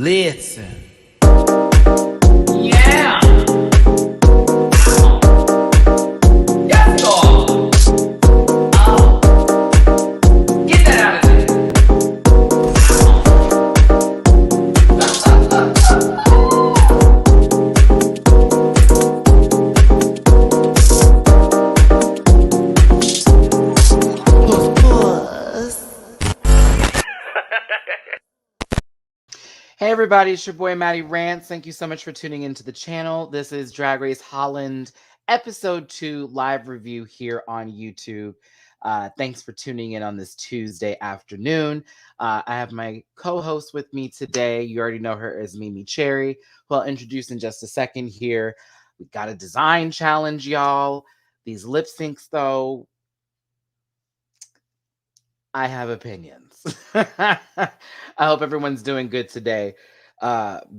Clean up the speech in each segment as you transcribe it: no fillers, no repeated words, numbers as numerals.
Listen. Yeah. Yes, Lord. Get that out of there. Hey everybody, it's your boy Matty Rants. Thank you so much for tuning into the channel. This is Drag Race Holland Episode 2 live review here on YouTube. Thanks for tuning in on this Tuesday afternoon. I have my co-host with me today. You already know her as Mimi Cherry, who I'll introduce in just a second here. We got a design challenge, y'all. These lip syncs, though, I have opinions. I hope everyone's doing good today.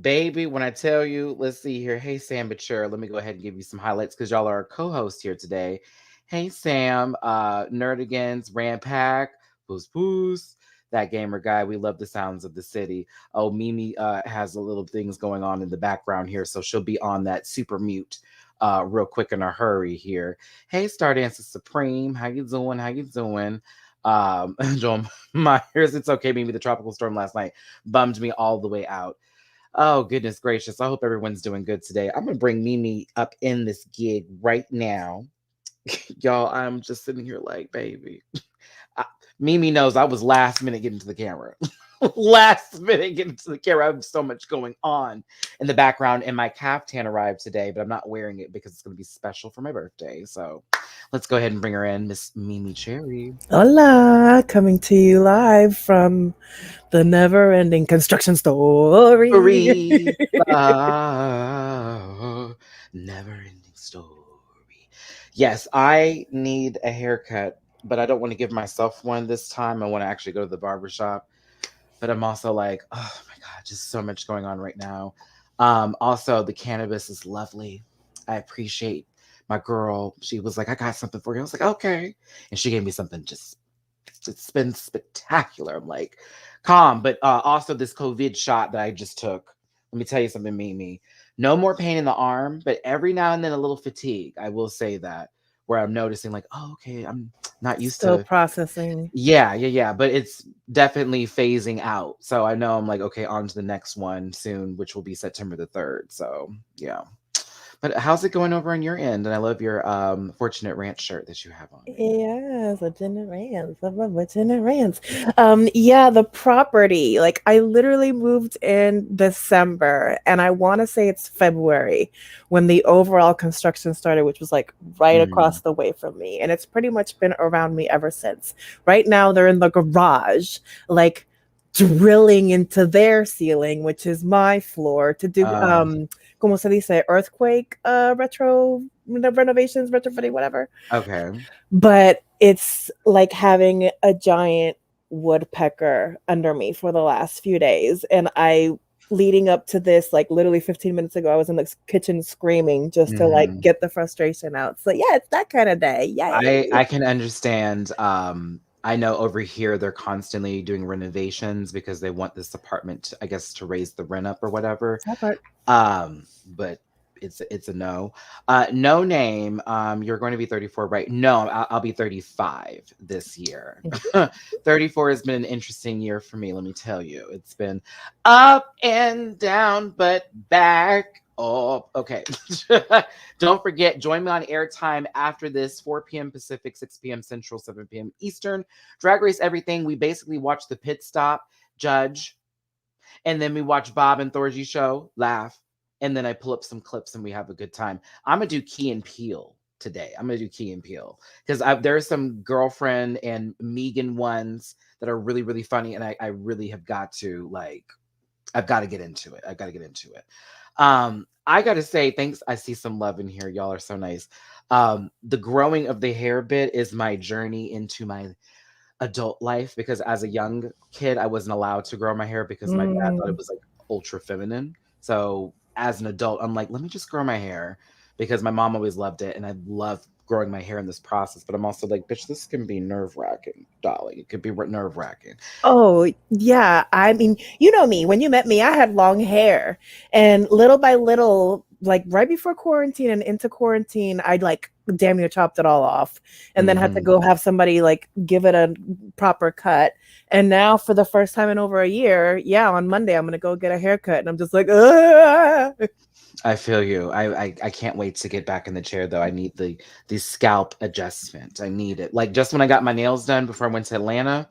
Baby, when I tell you, let's see here. Hey, Sam Mature. Let me go ahead and give you some highlights because y'all are our co-host here today. Hey, Sam, Nerdigans, Rampack, Poos, that gamer guy. We love the sounds of the city. Oh, Mimi has a little things going on in the background here, so she'll be on that super mute real quick in a hurry here. Hey, Stardancer Supreme. How you doing? How you doing? Joel Myers, it's okay, maybe the tropical storm last night bummed me all the way out. Oh, goodness gracious. I hope everyone's doing good today. I'm going to bring Mimi up in this gig right now. Y'all, I'm just sitting here like, baby. Mimi knows I was last minute getting to the camera. Last minute getting to the camera. I have so much going on in the background, and my caftan arrived today, but I'm not wearing it because it's going to be special for my birthday. So let's go ahead and bring her in, Miss Mimi Cherry. Hola, coming to you live from the never-ending construction story. Never-ending story. Yes, I need a haircut, but I don't want to give myself one this time. I want to actually go to the barbershop. But I'm also like, oh my God, just so much going on right now. Also, the cannabis is lovely. I appreciate my girl. She was like, I got something for you. I was like, okay. And she gave me something it's been spectacular. I'm like, calm. But also this COVID shot that I just took. Let me tell you something, Mimi. No more pain in the arm, but every now and then a little fatigue. I will say that, where I'm noticing like, oh, okay, I'm not used Still to processing. Yeah. But it's definitely phasing out. So I know I'm like, okay, on to the next one soon, which will be September the 3rd. So yeah. But how's it going over on your end? And I love your Fortunate Ranch shirt that you have on right now. Yes, Fortunate Rants. I love Fortunate Rants. Yeah, the property. Like, I literally moved in December, and I want to say it's February when the overall construction started, which was like right across the way from me. And it's pretty much been around me ever since. Right now, they're in the garage, like drilling into their ceiling, which is my floor, to do como se dice, earthquake renovations, retrofitting, whatever. Okay. But it's like having a giant woodpecker under me for the last few days. And leading up to this, like literally 15 minutes ago, I was in the kitchen screaming just to like get the frustration out. So yeah, it's that kind of day. Yeah. I can understand. I know over here they're constantly doing renovations because they want this apartment, I guess, to raise the rent up or whatever. That part. But it's a no. No name. You're going to be 34, right? No, I'll be 35 this year. 34 has been an interesting year for me. Let me tell you, it's been up and down, but back up. Okay. Don't forget, join me on airtime after this, 4 p.m. Pacific, 6 p.m. Central, 7 p.m. Eastern. Drag Race Everything. We basically watch the pit stop, judge, and then we watch Bob and Thorgy's show, laugh, and then I pull up some clips and we have a good time. I'm going to do Key and Peele today. I'm going to do Key and Peele because there's some Girlfriend and Megan ones that are really, really funny, and I really have got to, like, I've got to get into it. I got to say, thanks. I see some love in here. Y'all are so nice. The growing of the hair bit is my journey into my adult life, because as a young kid, I wasn't allowed to grow my hair because my dad thought it was like ultra feminine. So as an adult, I'm like, let me just grow my hair because my mom always loved it. And I love growing my hair in this process, but I'm also like, bitch, this can be nerve wracking, darling. It could be nerve wracking. Oh, yeah. I mean, you know me. When you met me, I had long hair. And little by little, like right before quarantine and into quarantine, I'd like damn near chopped it all off and then had to Mm-hmm. go have somebody like give it a proper cut. And now for the first time in over a year, yeah, on Monday I'm gonna go get a haircut. And I'm just like, ugh. I feel you. I can't wait to get back in the chair though. I need the scalp adjustment. I need it. Like just when I got my nails done before I went to Atlanta,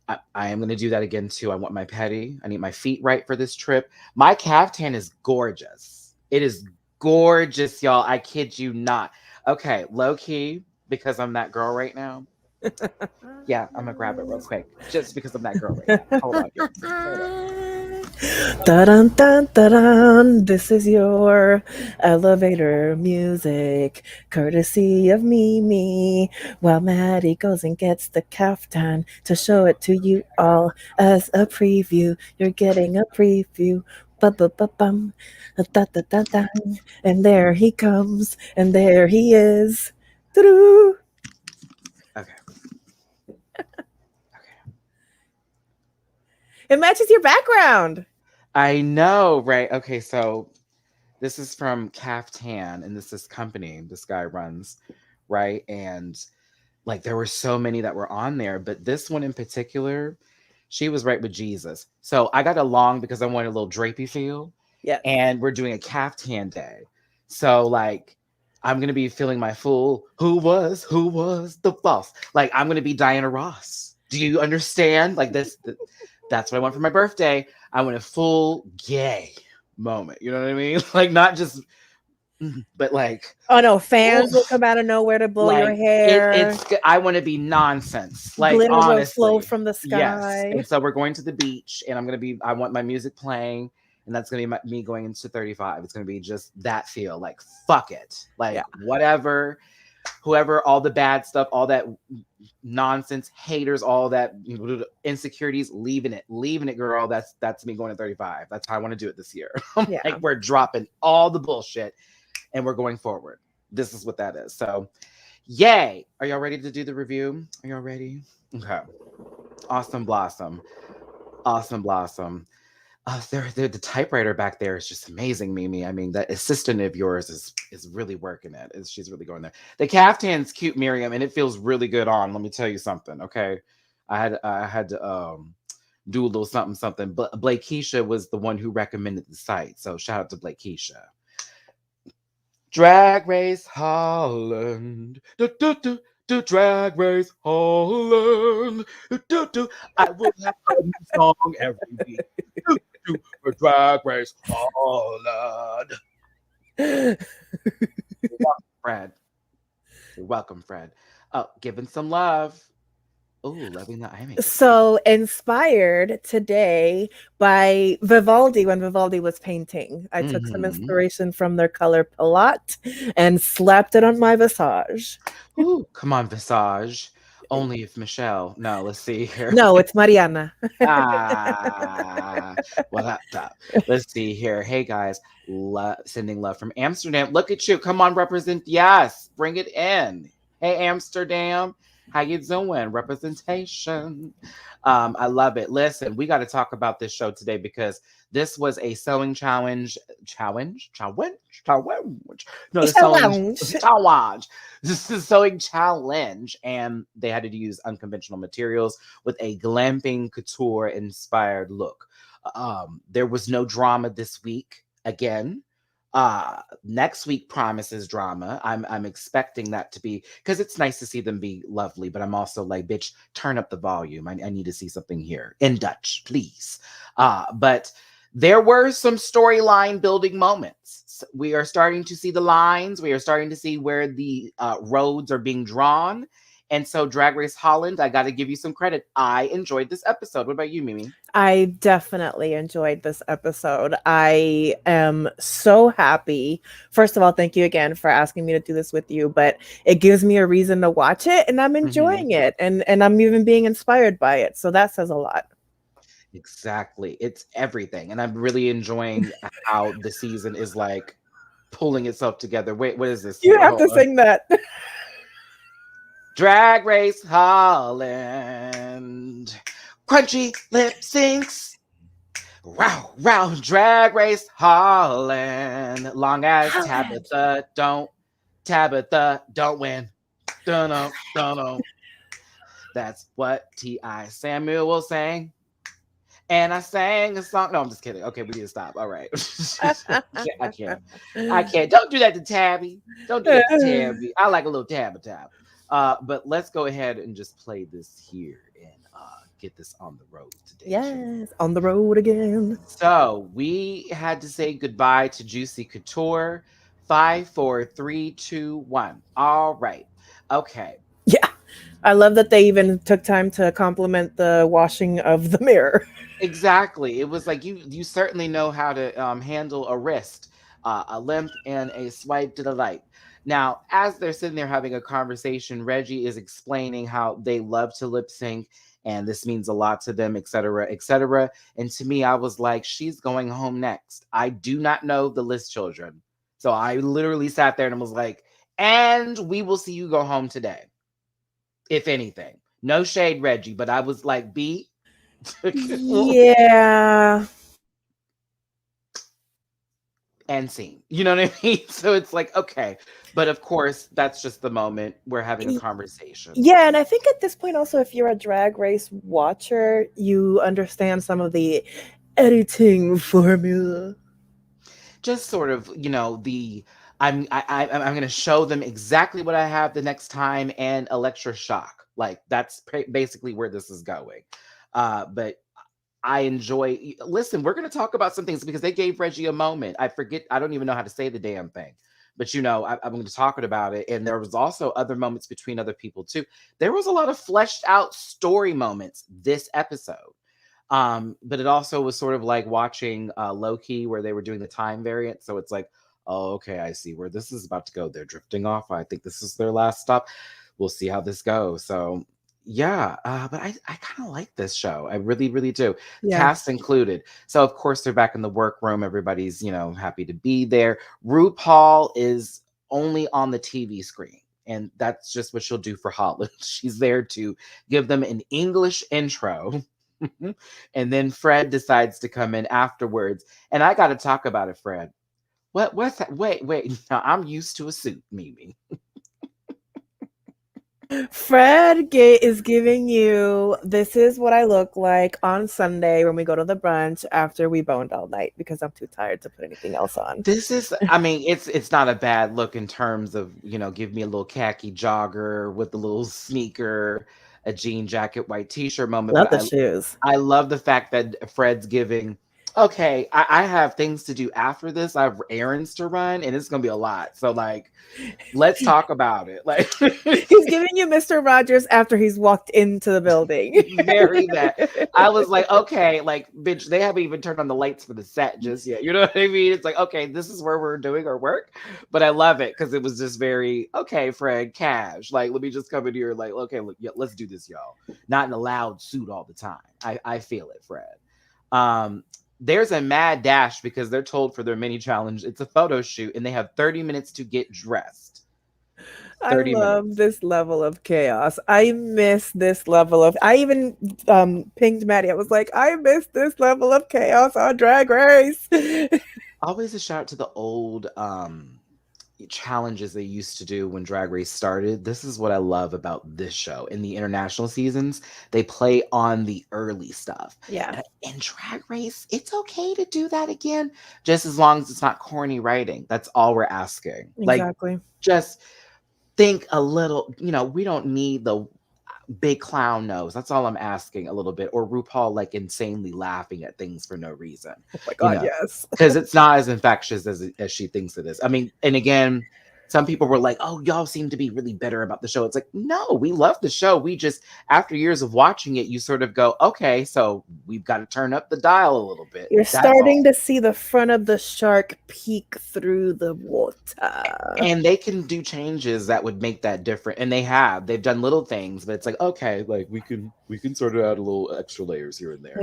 I am gonna do that again too. I want my petty. I need my feet right for this trip. My caftan is gorgeous. It is gorgeous, y'all. I kid you not. Okay, low key, because I'm that girl right now. Yeah, I'm gonna grab it real quick. Just because I'm that girl right now. Hold on, y'all. Hold on. Dun, dun, dun, dun. This is your elevator music, courtesy of Mimi. While Maddie goes and gets the kaftan to show it to you all as a preview. You're getting a preview. Ba-ba-ba-bum. Da-da-da-da. And there he comes, and there he is. Doo-doo. Okay. It matches your background. I know, right? Okay, so this is from Caftan, and this company this guy runs, right? And like there were so many that were on there, but this one in particular, she was right with Jesus. So I got along because I wanted a little drapey feel, Yes. and we're doing a Caftan day. So like I'm gonna be feeling my full who was the boss? Like I'm gonna be Diana Ross. Do you understand? Like that's what I want for my birthday. I want a full gay moment. You know what I mean? Like not just, but like, Oh no, fans will oof, come out of nowhere to blow your like hair. I want to be nonsense. Like Glitter will flow honestly, from the yes. sky. And so we're going to the beach, and I want my music playing, and that's gonna be me going into 35. It's gonna be just that feel. Like fuck it, like Yeah. whatever. Whoever, all the bad stuff, all that nonsense, haters, all that insecurities, leaving it, girl. That's me going to 35. That's how I want to do it this year. Yeah. Like we're dropping all the bullshit and we're going forward. This is what that is. So, yay! Are y'all ready to do the review? Are y'all ready? Okay. Awesome blossom. Awesome blossom. The typewriter back there is just amazing, Mimi. I mean, that assistant of yours is really working it. She's really going there. The caftan's cute, Miriam, and it feels really good on. Let me tell you something, okay? I had to do a little something. But Blake Keisha was the one who recommended the site, so shout out to Blake Keisha. Drag Race Holland. Do Drag Race Holland. I will have a new song every week. For Drag Race Holland. You're welcome, Fred. You're welcome, Fred. Oh, giving some love. Oh, loving the eye makeup. So inspired today by Vivaldi when Vivaldi was painting. I took some inspiration from their color palette and slapped it on my visage. Ooh, come on, Visage. Only if Michelle. No, let's see here. No, it's Mariana. Well, up. Let's see here. Hey guys, sending love from Amsterdam. Look at you. Come on, represent. Yes, bring it in. Hey Amsterdam, how you doing? Representation. I love it. Listen, we got to talk about this show today because this was a sewing challenge. No, the sewing challenge. This is a sewing challenge, and they had to use unconventional materials with a glamping couture inspired look. There was no drama this week again. Next week promises drama. I'm expecting that to be, because it's nice to see them be lovely, but I'm also like, bitch, turn up the volume. I need to see something here in Dutch, please. But there were some storyline building moments. We are starting to see the lines. We are starting to see where the roads are being drawn. And so Drag Race Holland, I got to give you some credit. I enjoyed this episode. What about you, Mimi? I definitely enjoyed this episode. I am so happy. First of all, thank you again for asking me to do this with you, but it gives me a reason to watch it and I'm enjoying it and I'm even being inspired by it. So that says a lot. Exactly. It's everything. And I'm really enjoying how the season is like pulling itself together. Wait, what is this? You have to sing that. Drag Race Holland. Crunchy lip syncs. Wow, wow, Drag Race Holland. Long as Holland. Tabitha don't win. Dun-dun, dun-dun. That's what T.I. Samuel sang. And I sang a song. No, I'm just kidding. Okay, we need to stop. All right. I can't. I can't. Don't do that to Tabby. Don't do that to Tabby. I like a little tab. But let's go ahead and just play this here and get this on the road today. Yes, on the road again. So we had to say goodbye to Juicy Couture. 5, 4, 3, 2, 1. All right. Okay. Yeah. I love that they even took time to compliment the washing of the mirror. Exactly. It was like you certainly know how to handle a wrist, a limp, and a swipe to the right. Now, as they're sitting there having a conversation, Reggie is explaining how they love to lip sync and this means a lot to them, etc., etc. And to me, I was like, she's going home next. I do not know the list children. So I literally sat there and was like, and we will see you go home today. If anything. No shade, Reggie, but I was like, B. Yeah. And scene. You know what I mean? So it's like, okay. But of course, that's just the moment we're having a conversation. Yeah, and I think at this point also, if you're a Drag Race watcher, you understand some of the editing formula. Just sort of, I'm going to show them exactly what I have the next time and electroshock. Like that's basically where this is going. But I enjoy. Listen, we're going to talk about some things because they gave Reggie a moment. I don't even know how to say the damn thing. But I'm going to talk about it. And there was also other moments between other people too. There was a lot of fleshed out story moments this episode. But it also was sort of like watching Loki where they were doing the time variant. So it's like, oh, okay, I see where this is about to go. They're drifting off. I think this is their last stop. We'll see how this goes. So yeah, but I kind of like this show. I really, really do. Yeah. Cast included. So of course they're back in the workroom. Everybody's, happy to be there. RuPaul is only on the TV screen. And that's just what she'll do for Holland. She's there to give them an English intro. And then Fred decides to come in afterwards. And I got to talk about it, Fred. What's that? Wait. Now, I'm used to a suit, Mimi. Fred is giving you, this is what I look like on Sunday when we go to the brunch after we boned all night because I'm too tired to put anything else on. This is, it's not a bad look in terms of, give me a little khaki jogger with a little sneaker, a jean jacket, white t-shirt moment. Love the shoes. I love the fact that Fred's giving, okay, I have things to do after this. I have errands to run and it's going to be a lot. So like, let's talk about it. Like he's giving you Mr. Rogers after he's walked into the building. Very that. I was like, okay, like, bitch, they haven't even turned on the lights for the set just yet. You know what I mean? It's like, okay, this is where we're doing our work. But I love it because it was just very, okay, Fred, cash. Like, let me just come in here like, okay, look, yeah, let's do this, y'all. Not in a loud suit all the time. I feel it, Fred. There's a mad dash because they're told for their mini challenge, it's a photo shoot and they have 30 minutes to get dressed. I love this level of chaos. I miss this level of, I even pinged Matty. I was like, I miss this level of chaos on Drag Race. Always a shout out to the old challenges they used to do when Drag Race started. This is what I love about this show. In the international seasons, they play on the early stuff. Yeah. In Drag Race, it's okay to do that again, just as long as it's not corny writing. That's all we're asking. Exactly. Like, just think a little, we don't need the big clown nose. That's all I'm asking a little bit. Or RuPaul like insanely laughing at things for no reason. Oh my God, yes. Because it's not as infectious as she thinks it is. I mean, and again, some people were like, oh, y'all seem to be really bitter about the show. It's like, no, we love the show. We just, after years of watching it, you sort of go, okay, so we've got to turn up the dial a little bit. You're starting to see the front of the shark peek through the water. And they can do changes that would make that different. And they've done little things, but it's like, okay, like we can sort of add a little extra layers here and there.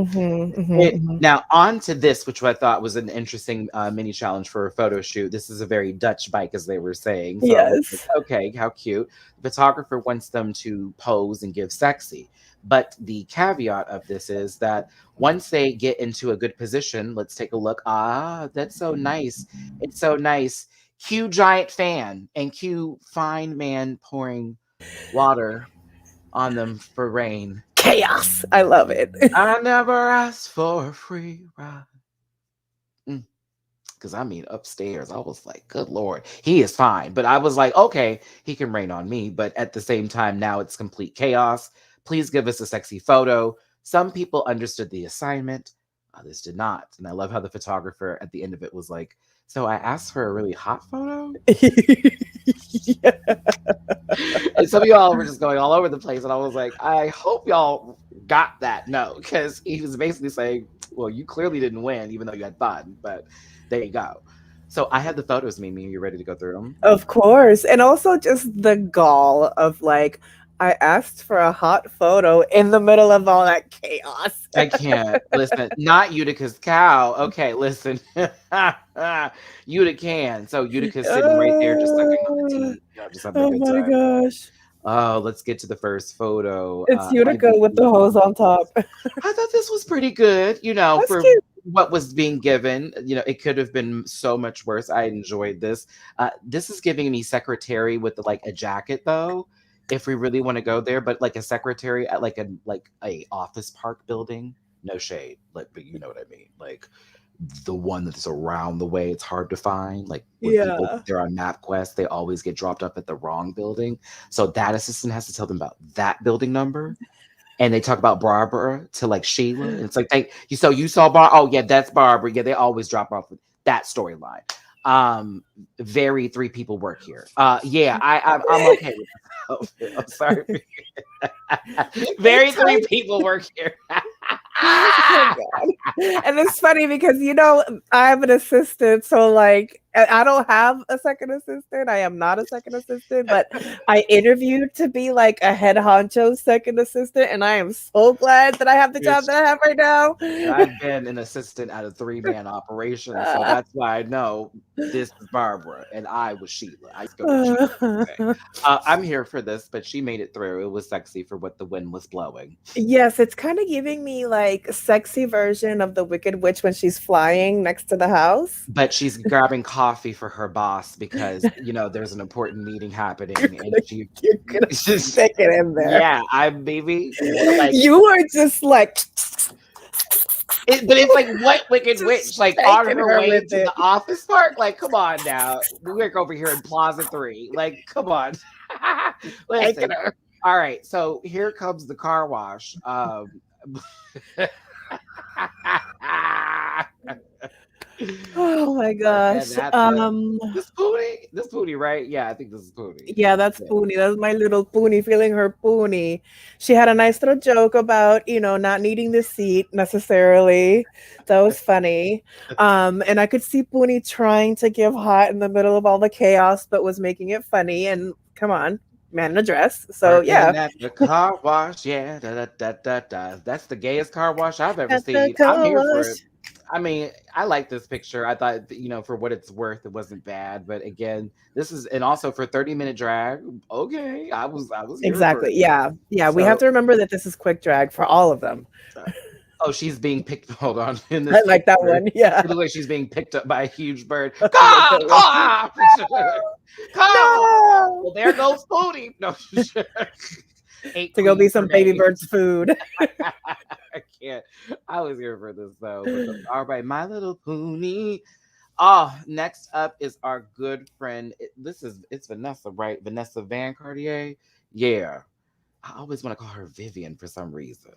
Now on to this, which I thought was an interesting mini challenge for a photo shoot. This is a very Dutch bike, as they were saying. thing. So I was like, Yes. okay, how cute. The photographer wants them to pose and give sexy. But the caveat of this is that once they get into a good position, let's take a look. Ah, that's so nice. It's so nice. Cue giant fan and cue fine man pouring water on them for rain. Chaos. I love it. I never asked for a free ride. Because I mean, upstairs, I was like, good Lord, he is fine. But I was like, okay, he can rain on me. But at the same time, now it's complete chaos. Please give us a sexy photo. Some people understood the assignment, others did not. And I love how the photographer at the end of it was like, so I asked for a really hot photo? Yeah. And some of y'all were just going all over the place. And I was like, I hope y'all got that. No, because he was basically saying, well, you clearly didn't win, even though you had fun. But there you go. So I have the photos, Mimi. Are you ready to go through them? Of course. And also just the gall of like, I asked for a hot photo in the middle of all that chaos. I can't. Listen, not Utica's cow. Okay, listen. Utica can. So Utica's sitting right there just sucking on the tea. Just having a Oh good my time. gosh. Oh, let's get to the first photo. It's Utica with the hose on top. I thought this was pretty good, That's for cute. what was being given. It could have been so much worse. I enjoyed this. This is giving me secretary with like a jacket though, if we really want to go there, but like a secretary at like a office park building. No shade, but you know what I mean. Like the one that's around the way, it's hard to find. Like when people they're on MapQuest, they always get dropped up at the wrong building. So that assistant has to tell them about that building number. And they talk about Barbara to like Sheila. And it's like you saw Barbara. Oh yeah, that's Barbara. Yeah, they always drop off with that storyline. Very 3 people work here. Yeah, I'm okay with that. I'm sorry. Very 3 people work here. Oh God. And it's funny because I have an assistant, so like I don't have a second assistant. I am not a second assistant, but I interviewed to be like a head honcho second assistant, and I am so glad that I have the job that I have right now. I've been an assistant at a 3-man operation, so that's why I know this is Barbara and I was Sheila. I used to go with Sheila. I'm here for this, but she made it through. It was sexy for what the wind was blowing. Yes, it's kind of giving me like sexy version of the Wicked Witch when she's flying next to the house. But she's grabbing coffee for her boss because there's an important meeting happening, and you're gonna stick it in there. Yeah, I'm maybe like you are just like. But it's like what Wicked Witch, like on her way to the office park? Like, come on now, we work over here in Plaza 3. Like, come on. Listen. All right, so here comes the car wash. Oh my gosh. This Poonie, right? Yeah, I think this is Poonie. Yeah, that's Poonie. That's my little Poonie feeling her Poonie. She had a nice little joke about, not needing the seat necessarily. That was funny. And I could see Poonie trying to give hot in the middle of all the chaos, but was making it funny. And come on, man in a dress. So yeah. The car wash, yeah. That's the gayest car wash I've ever seen. I'm here for it. I mean, I like this picture. I thought, for what it's worth, it wasn't bad. But again, and also for 30-minute drag. Okay, I was exactly. Yeah. So, we have to remember that this is quick drag for all of them. Oh, she's being picked. Hold on. I like that one. Yeah. It looks like she's being picked up by a huge bird. No! Well, there goes Poonie. No. To go be some baby bird's food. I can't. I was here for this though. All right, my little Poonie. Oh, next up is our good friend. It's Vanessa, right? Vanessa Van Cartier. Yeah. I always want to call her Vivian for some reason.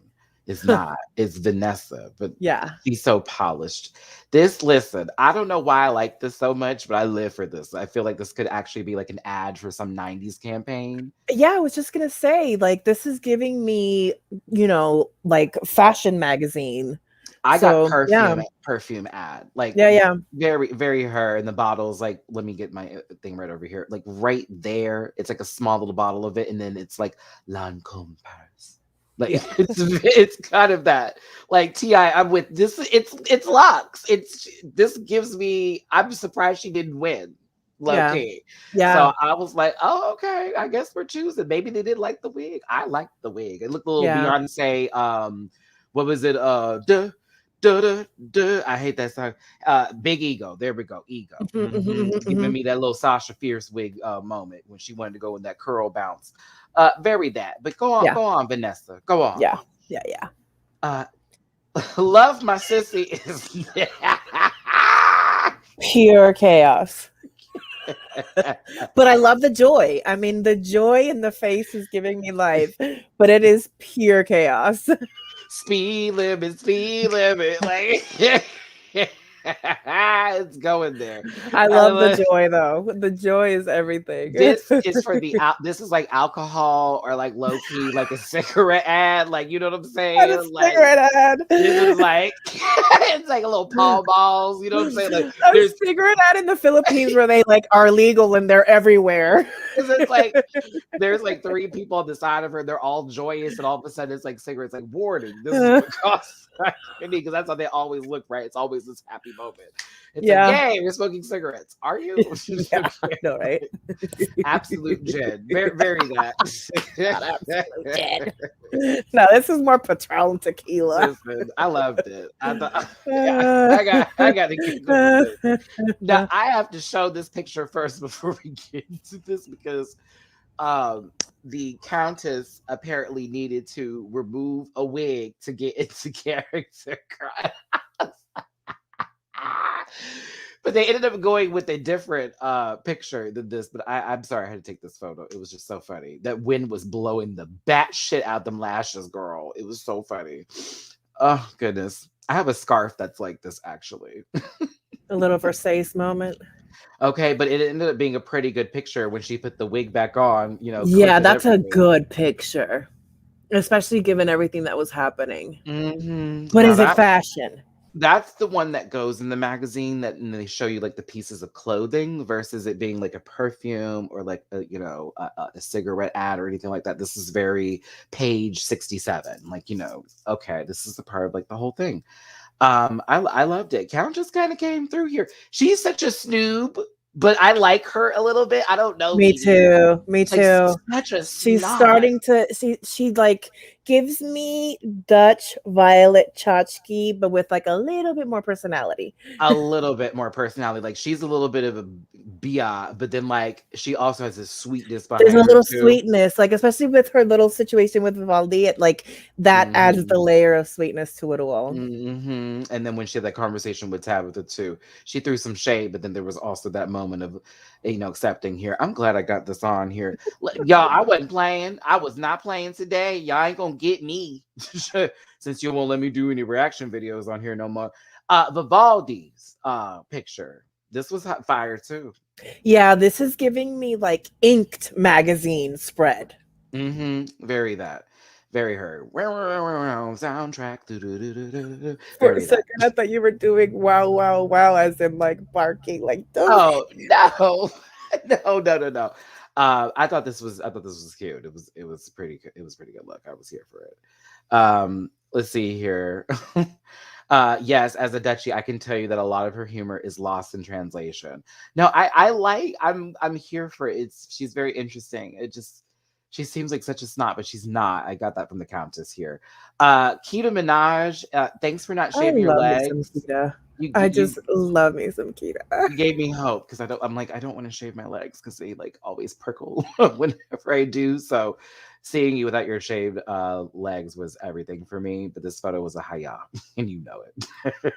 It's not. It's Vanessa, but yeah, she's so polished. Listen, I don't know why I like this so much, but I live for this. I feel like this could actually be like an ad for some 90s campaign. Yeah, I was just going to say, like, this is giving me, like fashion magazine. I got perfume ad. Like, yeah. Very, very her. And the bottles, like, let me get my thing right over here. Like, right there. It's like a small little bottle of it. And then it's like, Lancome Paris. Like it's kind of that. Like T.I., I'm with this. It's Lux. This gives me. I'm surprised she didn't win. low Yeah. key. Yeah. So I was like, oh, okay, I guess we're choosing. Maybe they didn't like the wig. I liked the wig. It looked a little Yeah. Beyonce. What was it? Duh, duh, duh, duh. I hate that song. Big Ego. There we go. Ego. Mhm, mhm, mhm, Giving mhm. me that little Sasha Fierce wig moment when she wanted to go in that curl bounce. Very that. But Yeah. go on, Vanessa. Go on. Yeah. Yeah. Yeah. Uh, love my sissy is. Pure chaos. But I love the joy. I mean, the joy in the face is giving me life, but it is pure chaos. Speed limit, speed limit. Like it's going there. I I love the love, joy though. The joy is everything. this is for the out. This is like alcohol or like low key, like a cigarette ad. Like you know what I'm And a saying? Like cigarette ad. this is like it's like a little Pall Balls. You know what I'm saying? Like A there's cigarette ad in the Philippines where they like are legal and they're everywhere. because it's like there's like three people on the side of her. They're all joyous, and all of a sudden it's like cigarettes. Like warning, this is what costs because that's how they always look, right? It's always this happy moment. It's like, Yeah. yay, we're smoking cigarettes. Are you? Yeah, I know, right? Absolute Jen. Very, very that. Not absolute Jen. No, this is more Patron tequila. Listen, I loved it. I thought I got to giggle with it. Now I have to show this picture first before we get into this because the Countess apparently needed to remove a wig to get into character. But they ended up going with a different picture than this. But I'm sorry, I had to take this photo. It was just so funny. That wind was blowing the bat shit out them lashes, girl. It was so funny. Oh goodness. I have a scarf that's like this actually. A little Versace moment. Okay, but it ended up being a pretty good picture when she put the wig back on, you know, Yeah, clip and that's a everything. good picture, especially given everything that was happening. But Now is it fashion? that's the one that goes in the magazine that and they show you like the pieces of clothing versus it being like a perfume or like a, you know a cigarette ad or anything like that. This is very page 67. Like, you know, okay, this is the part of like the whole thing. I loved it. Count just kind of came through here. She's such a snoob, but I like her a little bit. I don't know, Me Edie. too. Me Like too. such a She's snot. starting to see. She like gives me Dutch Violet Chachki, but with like a little bit more personality. A little bit more personality. Like she's a little bit of a bia, but then like she also has a sweetness There's a behind her little too. sweetness, like especially with her little situation with Vivaldi, it like that adds the Mhm. layer of sweetness to it all. And then when she had that conversation with Tabitha too, she threw some shade, but then there was also that moment of, you know, accepting here. I'm glad I got this on here. Y'all, I wasn't playing. I was not playing today. Y'all ain't gonna get me since you won't let me do any reaction videos on here no more. Vivaldi's picture. This was hot fire too. Yeah, this is giving me like inked magazine spread. Very that. Very her. Soundtrack. For a Very that. second, I thought you were doing wow, wow, wow, as in like barking, like don't. Oh no. No. I thought this was cute. It was pretty good. It was pretty good look. I was here for it. Let's see here. Yes, as a Dutchie, I can tell you that a lot of her humor is lost in translation. No, I'm here for it. She's very interesting. It just she seems like such a snot, but she's not. I got that from the Countess here. Keita Minaj, thanks for not I shaving your love me some legs. Kita. You I you just love me some Kita. you gave me hope because I'm like I don't want to shave my legs because they like always prickle whenever I do. So seeing you without your shaved legs was everything for me. But this photo was a hiya, and you know it.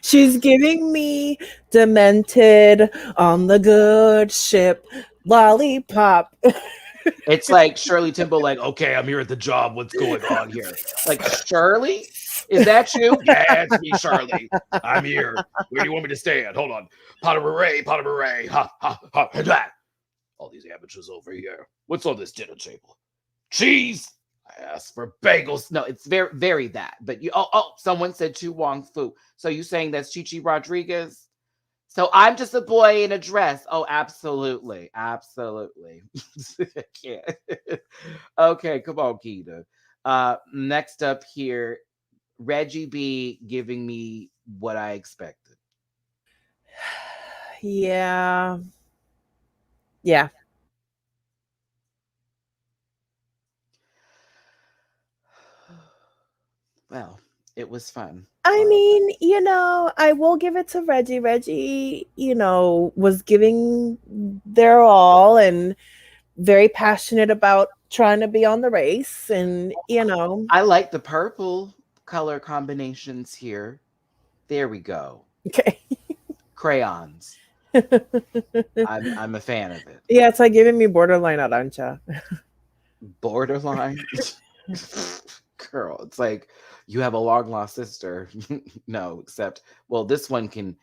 She's giving me demented on the good ship lollipop. It's like Shirley Temple, like, okay, I'm here at the job. What's going on here? Like, Shirley? Is that you? Yeah, it's me, Shirley. I'm here. Where do you want me to stand? Hold on. Pottery, ha, ha, ha, ha. All these amateurs over here. What's on this dinner table? Cheese. I asked for bagels. No, it's very, very that. But you, someone said Tu Wong Fu. So you saying that's Chichi Rodriguez? So I'm just a boy in a dress. Oh, absolutely. Absolutely. I can't. Okay, come on, Keita. Next up here, Reggie B giving me what I expected. Yeah. Yeah. Well, it was fun. I All of that. mean, I will give it to Reggie. Reggie, was giving their all and very passionate about trying to be on the race. And, I like the purple color combinations here. There we go. okay. Crayons. I'm a fan of it. Yeah, it's like giving me borderline Arancha. Borderline. Girl, it's like you have a long lost sister. No, except well, this one can.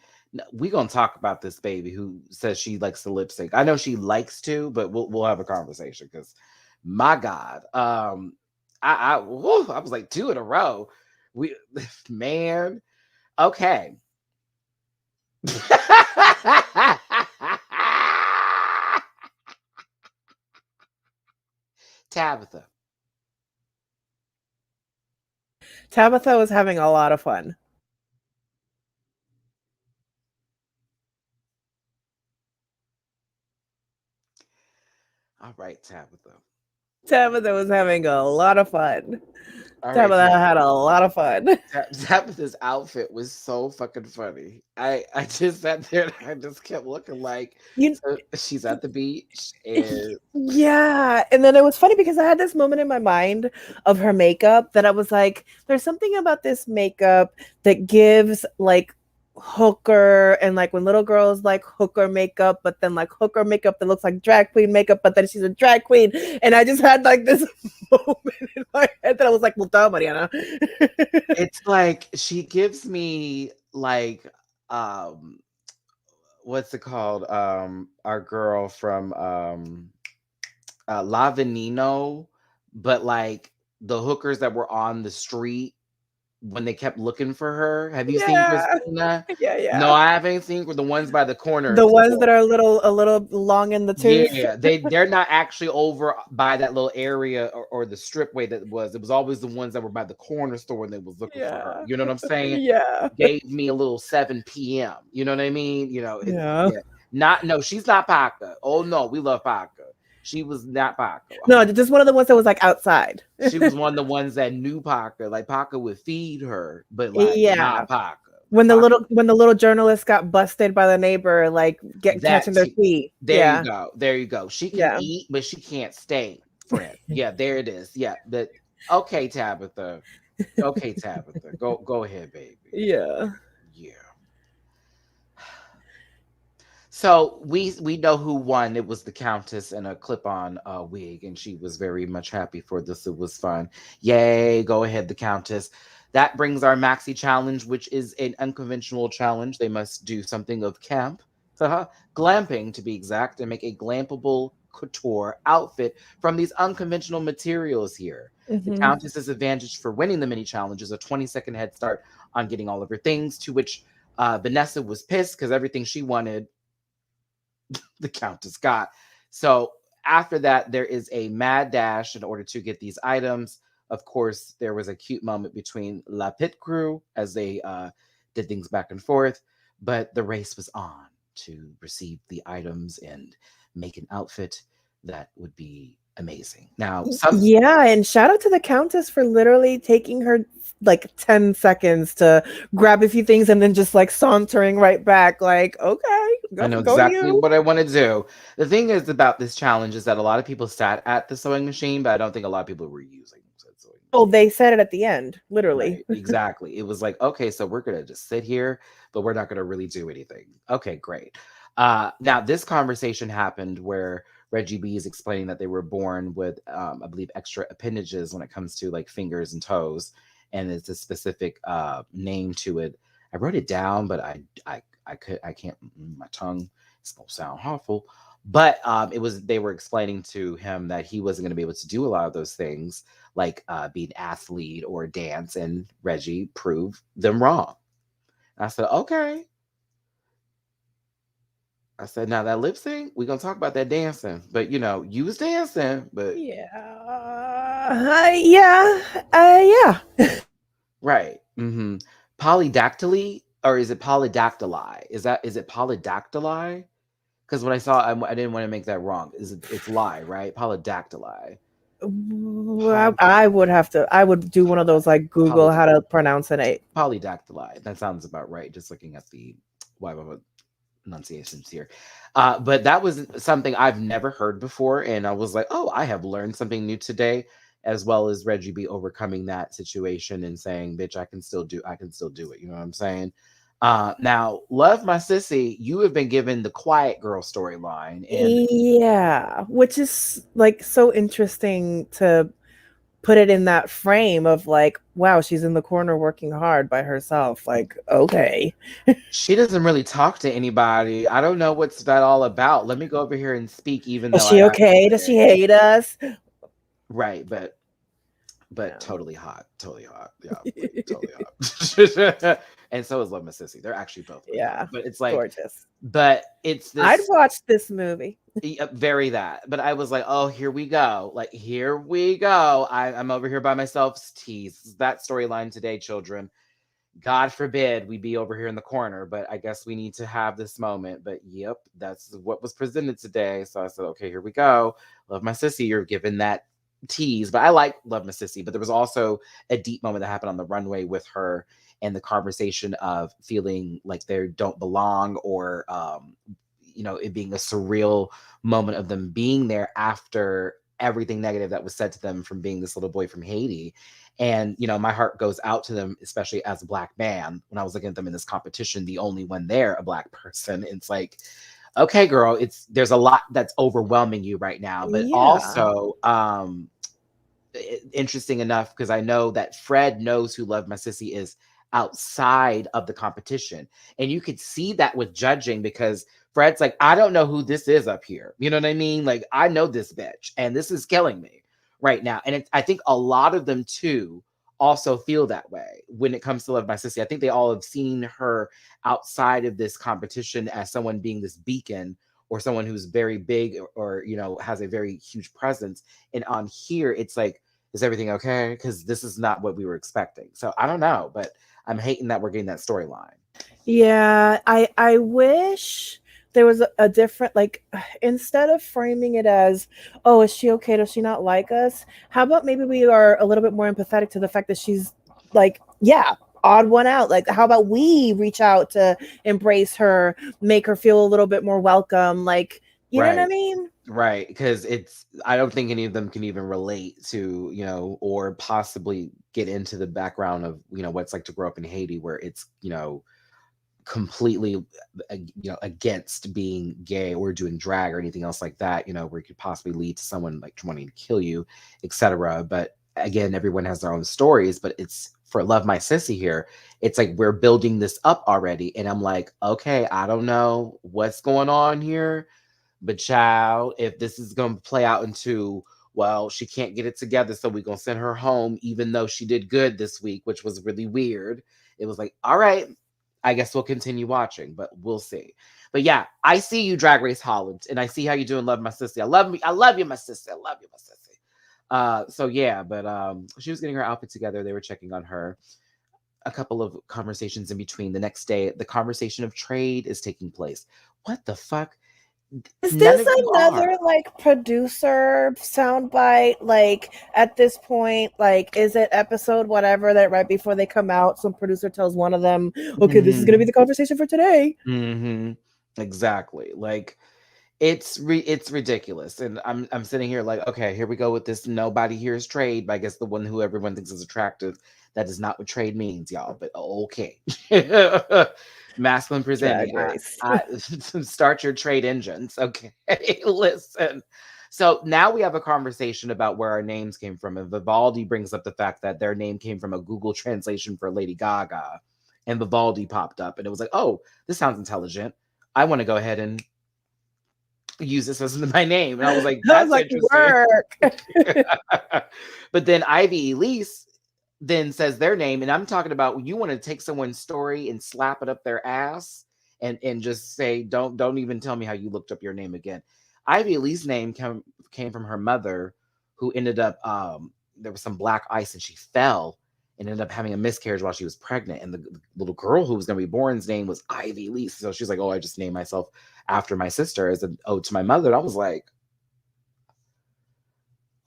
We gonna talk about this baby who says she likes to lip sync. I know she likes to, but we'll have a conversation because my God, I was like two in a row. We man, okay. Tabitha. Tabitha was having a lot of fun. All right, Tabitha. Tabitha was having a lot of fun. All right, Tabitha Tabitha. had a lot of fun. Tabitha's outfit was so fucking funny. I just sat there and I just kept looking like You so she's at the beach and Yeah, and then it was funny because I had this moment in my mind of her makeup that I was like, there's something about this makeup that gives like hooker and like when little girls like hooker makeup, but then like hooker makeup that looks like drag queen makeup, but then she's a drag queen. And I just had like this moment in my head that I was like, well, duh, Mariana. it's like she gives me like um what's it called? Our girl from La Veneno, but like the hookers that were on the street when they kept looking for her. Have you seen Yeah, Christina? yeah, No, yeah. I haven't seen the ones by the corner The ones that store. are a little long in the tooth. Yeah, they're not actually over by that little area or the stripway that was. It was always the ones that were by the corner store when they was looking for her. Yeah. You know what I'm saying? Yeah. Gave me a little 7 p.m. You know what I mean? You know, Yeah. yeah. Not no, she's not Paca. Oh no, we love Paca. She was not Paca. No, just one of the ones that was like outside. She was one of the ones that knew Paca. Like Paca would feed her, but like Yeah. not Paca. Like When the Paca, little when the little journalist got busted by the neighbor, like that catching their feet. there you Yeah. go. There you go. She can Yeah. eat, but she can't stay, friend. Yeah, there it is. Yeah. That okay, Tabitha. Okay, Tabitha. Go ahead, baby. Yeah. Yeah. So we know who won. It was the Countess in a clip-on wig, and she was very much happy for this. It was fun. Yay! Go ahead, the Countess. That brings our Maxi challenge, which is an unconventional challenge. They must do something of camp, glamping to be exact, and make a glampable couture outfit from these unconventional materials here. The Hmm. Countess's advantage for winning the mini challenge is a 20-second head start on getting all of her things, to which Vanessa was pissed because everything she wanted the Countess got. So after that, there is a mad dash in order to get these items. Of course, there was a cute moment between La Pit crew as they did things back and forth, but the race was on to receive the items and make an outfit that would be amazing. Now, some Yeah, and shout out to the Countess for literally taking her like 10 seconds to grab a few things and then just like sauntering right back. Like, okay, I go know go exactly you. what I want to do. The thing is about this challenge is that a lot of people sat at the sewing machine, but I don't think a lot of people were using said sewing Oh, machine. they said it at the end, literally. Right, exactly. It was like, okay, so we're gonna just sit here, but we're not gonna really do anything. Okay, great. Now this conversation happened where Reggie B is explaining that they were born with, I believe, extra appendages when it comes to like fingers and toes, and it's a specific name to it. I wrote it down, but I can't. My tongue is gonna sound awful. But it was they were explaining to him that he wasn't going to be able to do a lot of those things, like be an athlete or dance, and Reggie proved them wrong. I said, okay. I said, now that lip sync, we're gonna talk about that dancing. But you was dancing, but Yeah. Yeah. right. Polydactyly. or is it polydactyli? Is it polydactyli? Because when I saw, I didn't want to make that wrong. It's lie, right? Polydactyli. Poly, I would have to. I would do one of those like Google how to pronounce an A. Polydactyli. That sounds about right. Just looking at the why enunciations here. But that was something I've never heard before, and I was like, oh, I have learned something new today, as well as Reggie be overcoming that situation and saying, bitch, I can still do it. You know what I'm saying? Now, Love My Sissy, you have been given the quiet girl storyline, and Yeah, which is like so interesting to put it in that frame of like, wow, she's in the corner working hard by herself. Like, okay. she doesn't really talk to anybody. I don't know what's that all about. Let me go over here and speak, even Is though I she have okay? Does she hate us? right, but Yeah. totally hot. Yeah, like, totally hot. And so is Love My Sissy. They're actually both really hot. But it's like, gorgeous. but it's I'd this watch this movie. very that. But I was like, oh, here we go. Like, here we go. I'm over here by myself. Tease that storyline today, children. God forbid we be over here in the corner, but I guess we need to have this moment. But yep, that's what was presented today. So I said, okay, here we go. Love My Sissy, you're given that tease. But I like Love My Sissy. But there was also a deep moment that happened on the runway with her and the conversation of feeling like they don't belong, or it being a surreal moment of them being there after everything negative that was said to them from being this little boy from Haiti. And my heart goes out to them, especially as a Black man. When I was looking at them in this competition, the only one there, a Black person, it's like, okay, girl, there's a lot that's overwhelming you right now. But also interesting enough, because I know that Fred knows who Love My Sissy is outside of the competition, and you could see that with judging, because Fred's like, I don't know who this is up here. You know what I mean? Like, I know this bitch, and this is killing me right now. And I think a lot of them too also feel that way when it comes to Love My Sissy. I think they all have seen her outside of this competition as someone being this beacon, or someone who's very big, or has a very huge presence. And on here, it's like, is everything okay? Because this is not what we were expecting. So I don't know, but I'm hating that we're getting that storyline. Yeah, I wish there was a different, like, instead of framing it as, oh, is she okay? Does she not like us? How about maybe we are a little bit more empathetic to the fact that she's like, yeah, odd one out. Like, how about we reach out to embrace her, make her feel a little bit more welcome? Like, you know what I mean? Right, because I don't think any of them can even relate to, or possibly get into the background of, what it's like to grow up in Haiti, where it's, completely, against being gay or doing drag or anything else like that, where it could possibly lead to someone like wanting to kill you, etc. But again, everyone has their own stories. But it's for Love My Sissy here, it's like we're building this up already, and I'm like, okay, I don't know what's going on here. But child, if this is going to play out into, well, she can't get it together, so we're going to send her home, even though she did good this week, which was really weird. It was like, all right, I guess we'll continue watching, but we'll see. But yeah, I see you, Drag Race Holland, and I see how you doing, Love My Sissy. I love you, my sister. I love you, my sissy. So yeah, but she was getting her outfit together. They were checking on her. A couple of conversations in between. The next day, the conversation of trade is taking place. What the fuck? Is None this of you are. another like producer soundbite? Like at this point, like is it episode whatever that right before they come out, some producer tells one of them, "Okay, this is gonna be the conversation for today." Mm-hmm. Exactly. Like it's ridiculous, and I'm sitting here like, okay, here we go with this. Nobody here is trade, but I guess the one who everyone thinks is attractive. That is not what trade means, y'all. But okay, masculine presenting. Drag Race. I start your trade engines. Okay, listen. So now we have a conversation about where our names came from, and Vivaldi brings up the fact that their name came from a Google translation for Lady Gaga, and Vivaldi popped up, and it was like, oh, this sounds intelligent. I want to go ahead and use this as my name. And I was like, I was that's like, interesting. work. But then Ivy Elise then says their name, and I'm talking about, you want to take someone's story and slap it up their ass and just say, don't even tell me how you looked up your name again. Ivy Elise's name came from her mother, who ended up there was some black ice and she fell and ended up having a miscarriage while she was pregnant. And the little girl who was going to be born's name was Ivy Lee. So she's like, oh, I just named myself after my sister as an ode to my mother. And I was like,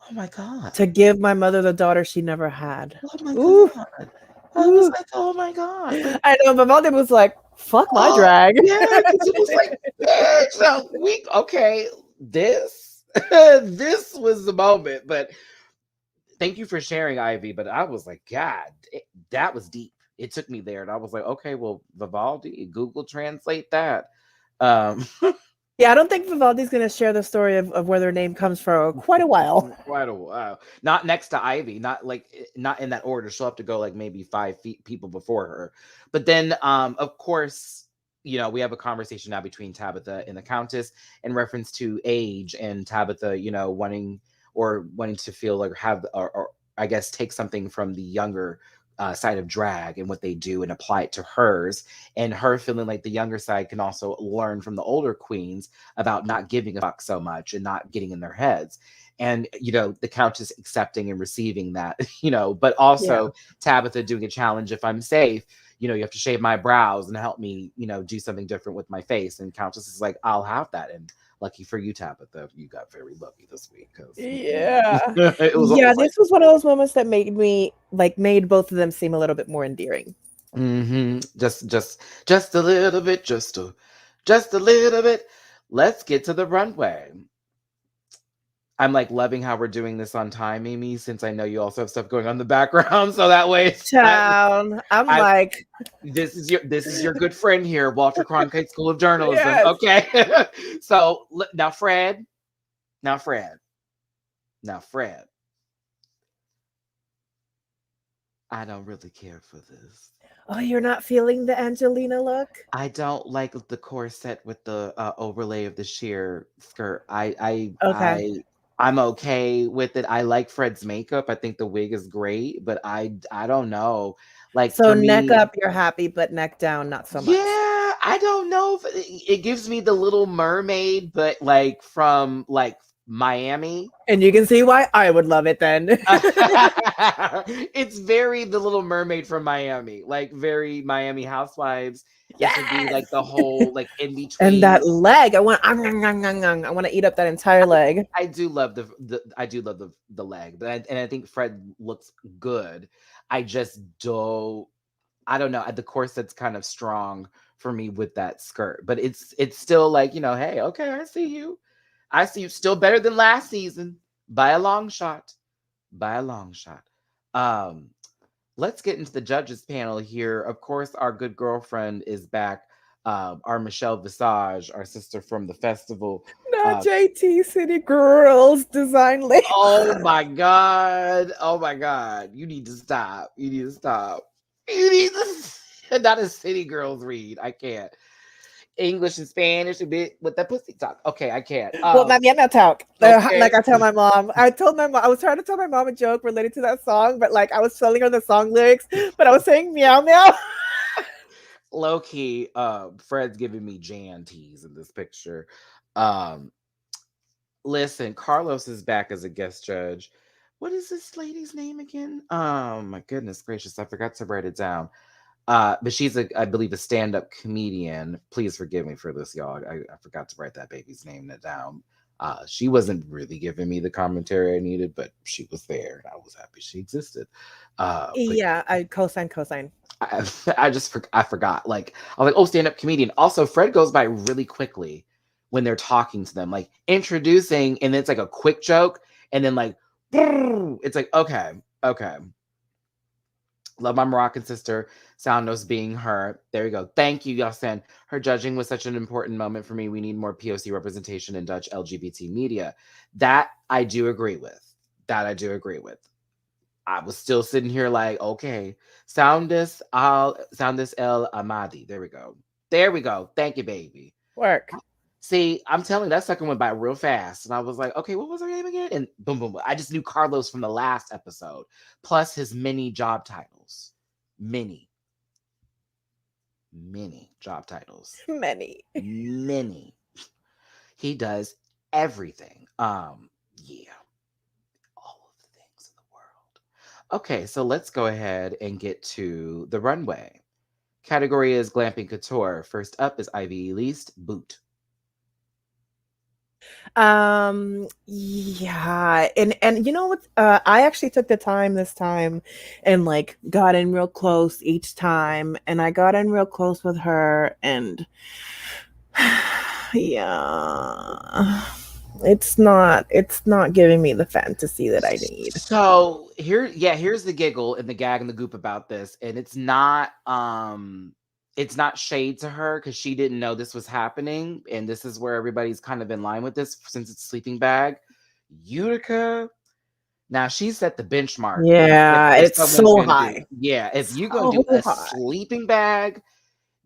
oh my God. To give my mother the daughter she never had. Oh my Ooh. God. I was like, oh my God. But, I know, but Vivaldi was like, fuck my drag. Yeah, because it was like, bitch, okay, this this was the moment. But thank you for sharing, Ivy. But I was like, God, that was deep. It took me there. And I was like, okay, well, Vivaldi, Google Translate that. Yeah, I don't think Vivaldi's going to share the story of where their name comes from quite a while. Quite a while. Not next to Ivy, not in that order. She'll have to go like maybe 5 people before her. But then, of course, we have a conversation now between Tabitha and the Countess in reference to age and Tabitha, wanting to feel like have or I guess take something from the younger side of drag and what they do and apply it to hers, and her feeling like the younger side can also learn from the older queens about not giving a fuck so much and not getting in their heads. And the Countess accepting and receiving that, but also Tabitha doing a challenge. If I'm safe, you have to shave my brows and help me, do something different with my face. And Countess is like, I'll have that. And lucky for you, Tabitha, you got very lucky this week. It was this was one of those moments that made both of them seem a little bit more endearing. Just a little bit, just a little bit. Let's get to the runway. I'm like loving how we're doing this on time, Amy, since I know you also have stuff going on in the background. So that way, I'm like, this is your good friend here, Walter Cronkite School of Journalism. Yes. Okay. So now, Fred. I don't really care for this. Oh, you're not feeling the Angelina look? I don't like the corset with the overlay of the sheer skirt. I'm okay with it. I like Fred's makeup. I think the wig is great, but I don't know. Like, so neck up, you're happy, but neck down, not so much. Yeah, I don't know if it gives me the Little Mermaid, but like from like Miami. And you can see why I would love it then. It's very the Little Mermaid from Miami, like very Miami Housewives. Yes! It would be like the whole like in between. And that leg, I want to eat up that entire leg. I do love the leg, but I think Fred looks good. I just don't. I don't know. The corset's kind of strong for me with that skirt, but it's still like, hey, okay, I see you. Still better than last season by a long shot. Let's get into the judges panel here. Of course, our good girlfriend is back. Our Michelle Visage, our sister from the festival. Not JT City Girls design lady. Oh my God. You need to stop. Not a City Girls read. I can't. English and Spanish a bit with that pussy talk. Okay, I can't. Well, my Vienna talk. Okay. Like I tell my mom. I was trying to tell my mom a joke related to that song, but like I was telling her the song lyrics, but I was saying meow meow. Low key, Fred's giving me Jan tease in this picture. Listen, Carlos is back as a guest judge. What is this lady's name again? Oh my goodness gracious, I forgot to write it down. But she's I believe a stand-up comedian. Please forgive me for this, y'all. I forgot to write that baby's name down. She wasn't really giving me the commentary I needed, but she was there, and I was happy she existed. I cosign. I forgot. Like I was like, oh, stand-up comedian. Also, Fred goes by really quickly when they're talking to them, like introducing, and it's like a quick joke, and then like it's like okay. Love my Moroccan sister. Sound knows being her. There you go. Thank you, Yasin. Her judging was such an important moment for me. We need more POC representation in Dutch LGBT media. That I do agree with. I was still sitting here like, okay, Soundus El Amadi. There we go. Thank you, baby. Work. See, I'm telling you, that second went by real fast. And I was like, okay, what was her name again? And boom, boom, boom. I just knew Carlos from the last episode, plus his many job titles. Many job titles. Many. He does everything. Yeah. All of the things in the Okay, so let's go ahead and get to the runway. Category is glamping couture. First up is Ivy Least Boot. Yeah, and you know what? I actually took the time this time and like got in real close each time, and I got in real close with her, and yeah, it's not giving me the fantasy that I need. So here's the giggle and the gag and the goop about this, and it's not shade to her because she didn't know this was happening, and this is where everybody's kind of in line with this since it's sleeping bag. Utica, now she set the benchmark. Yeah, If it's someone's so gonna high, do, yeah, if you're gonna do so a high. sleeping bag,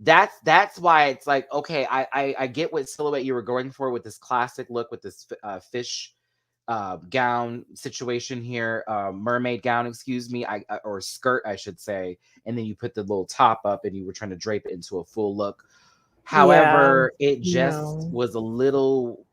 that's why it's like, okay, I get what silhouette you were going for with this classic look with this fish gown situation here, mermaid gown, excuse me, or skirt, I should say, and then you put the little top up and you were trying to drape it into a full look. Yeah, However, it just no. was a little,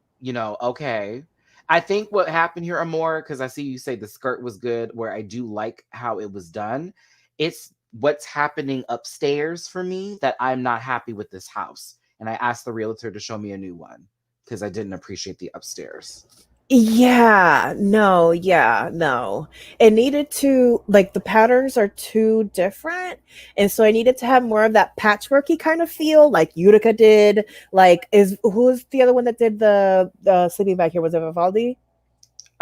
okay. I think what happened here, Amore, because I see you say the skirt was good, where I do like how it was done. It's what's happening upstairs for me that I'm not happy with this house. And I asked the realtor to show me a new one because I didn't appreciate the upstairs. Yeah, no, yeah, no. It needed to like the patterns are too different. And so I needed to have more of that patchworky kind of feel like Utica did. Like is who's the other one that did the sleeping bag here? Was it Vivaldi?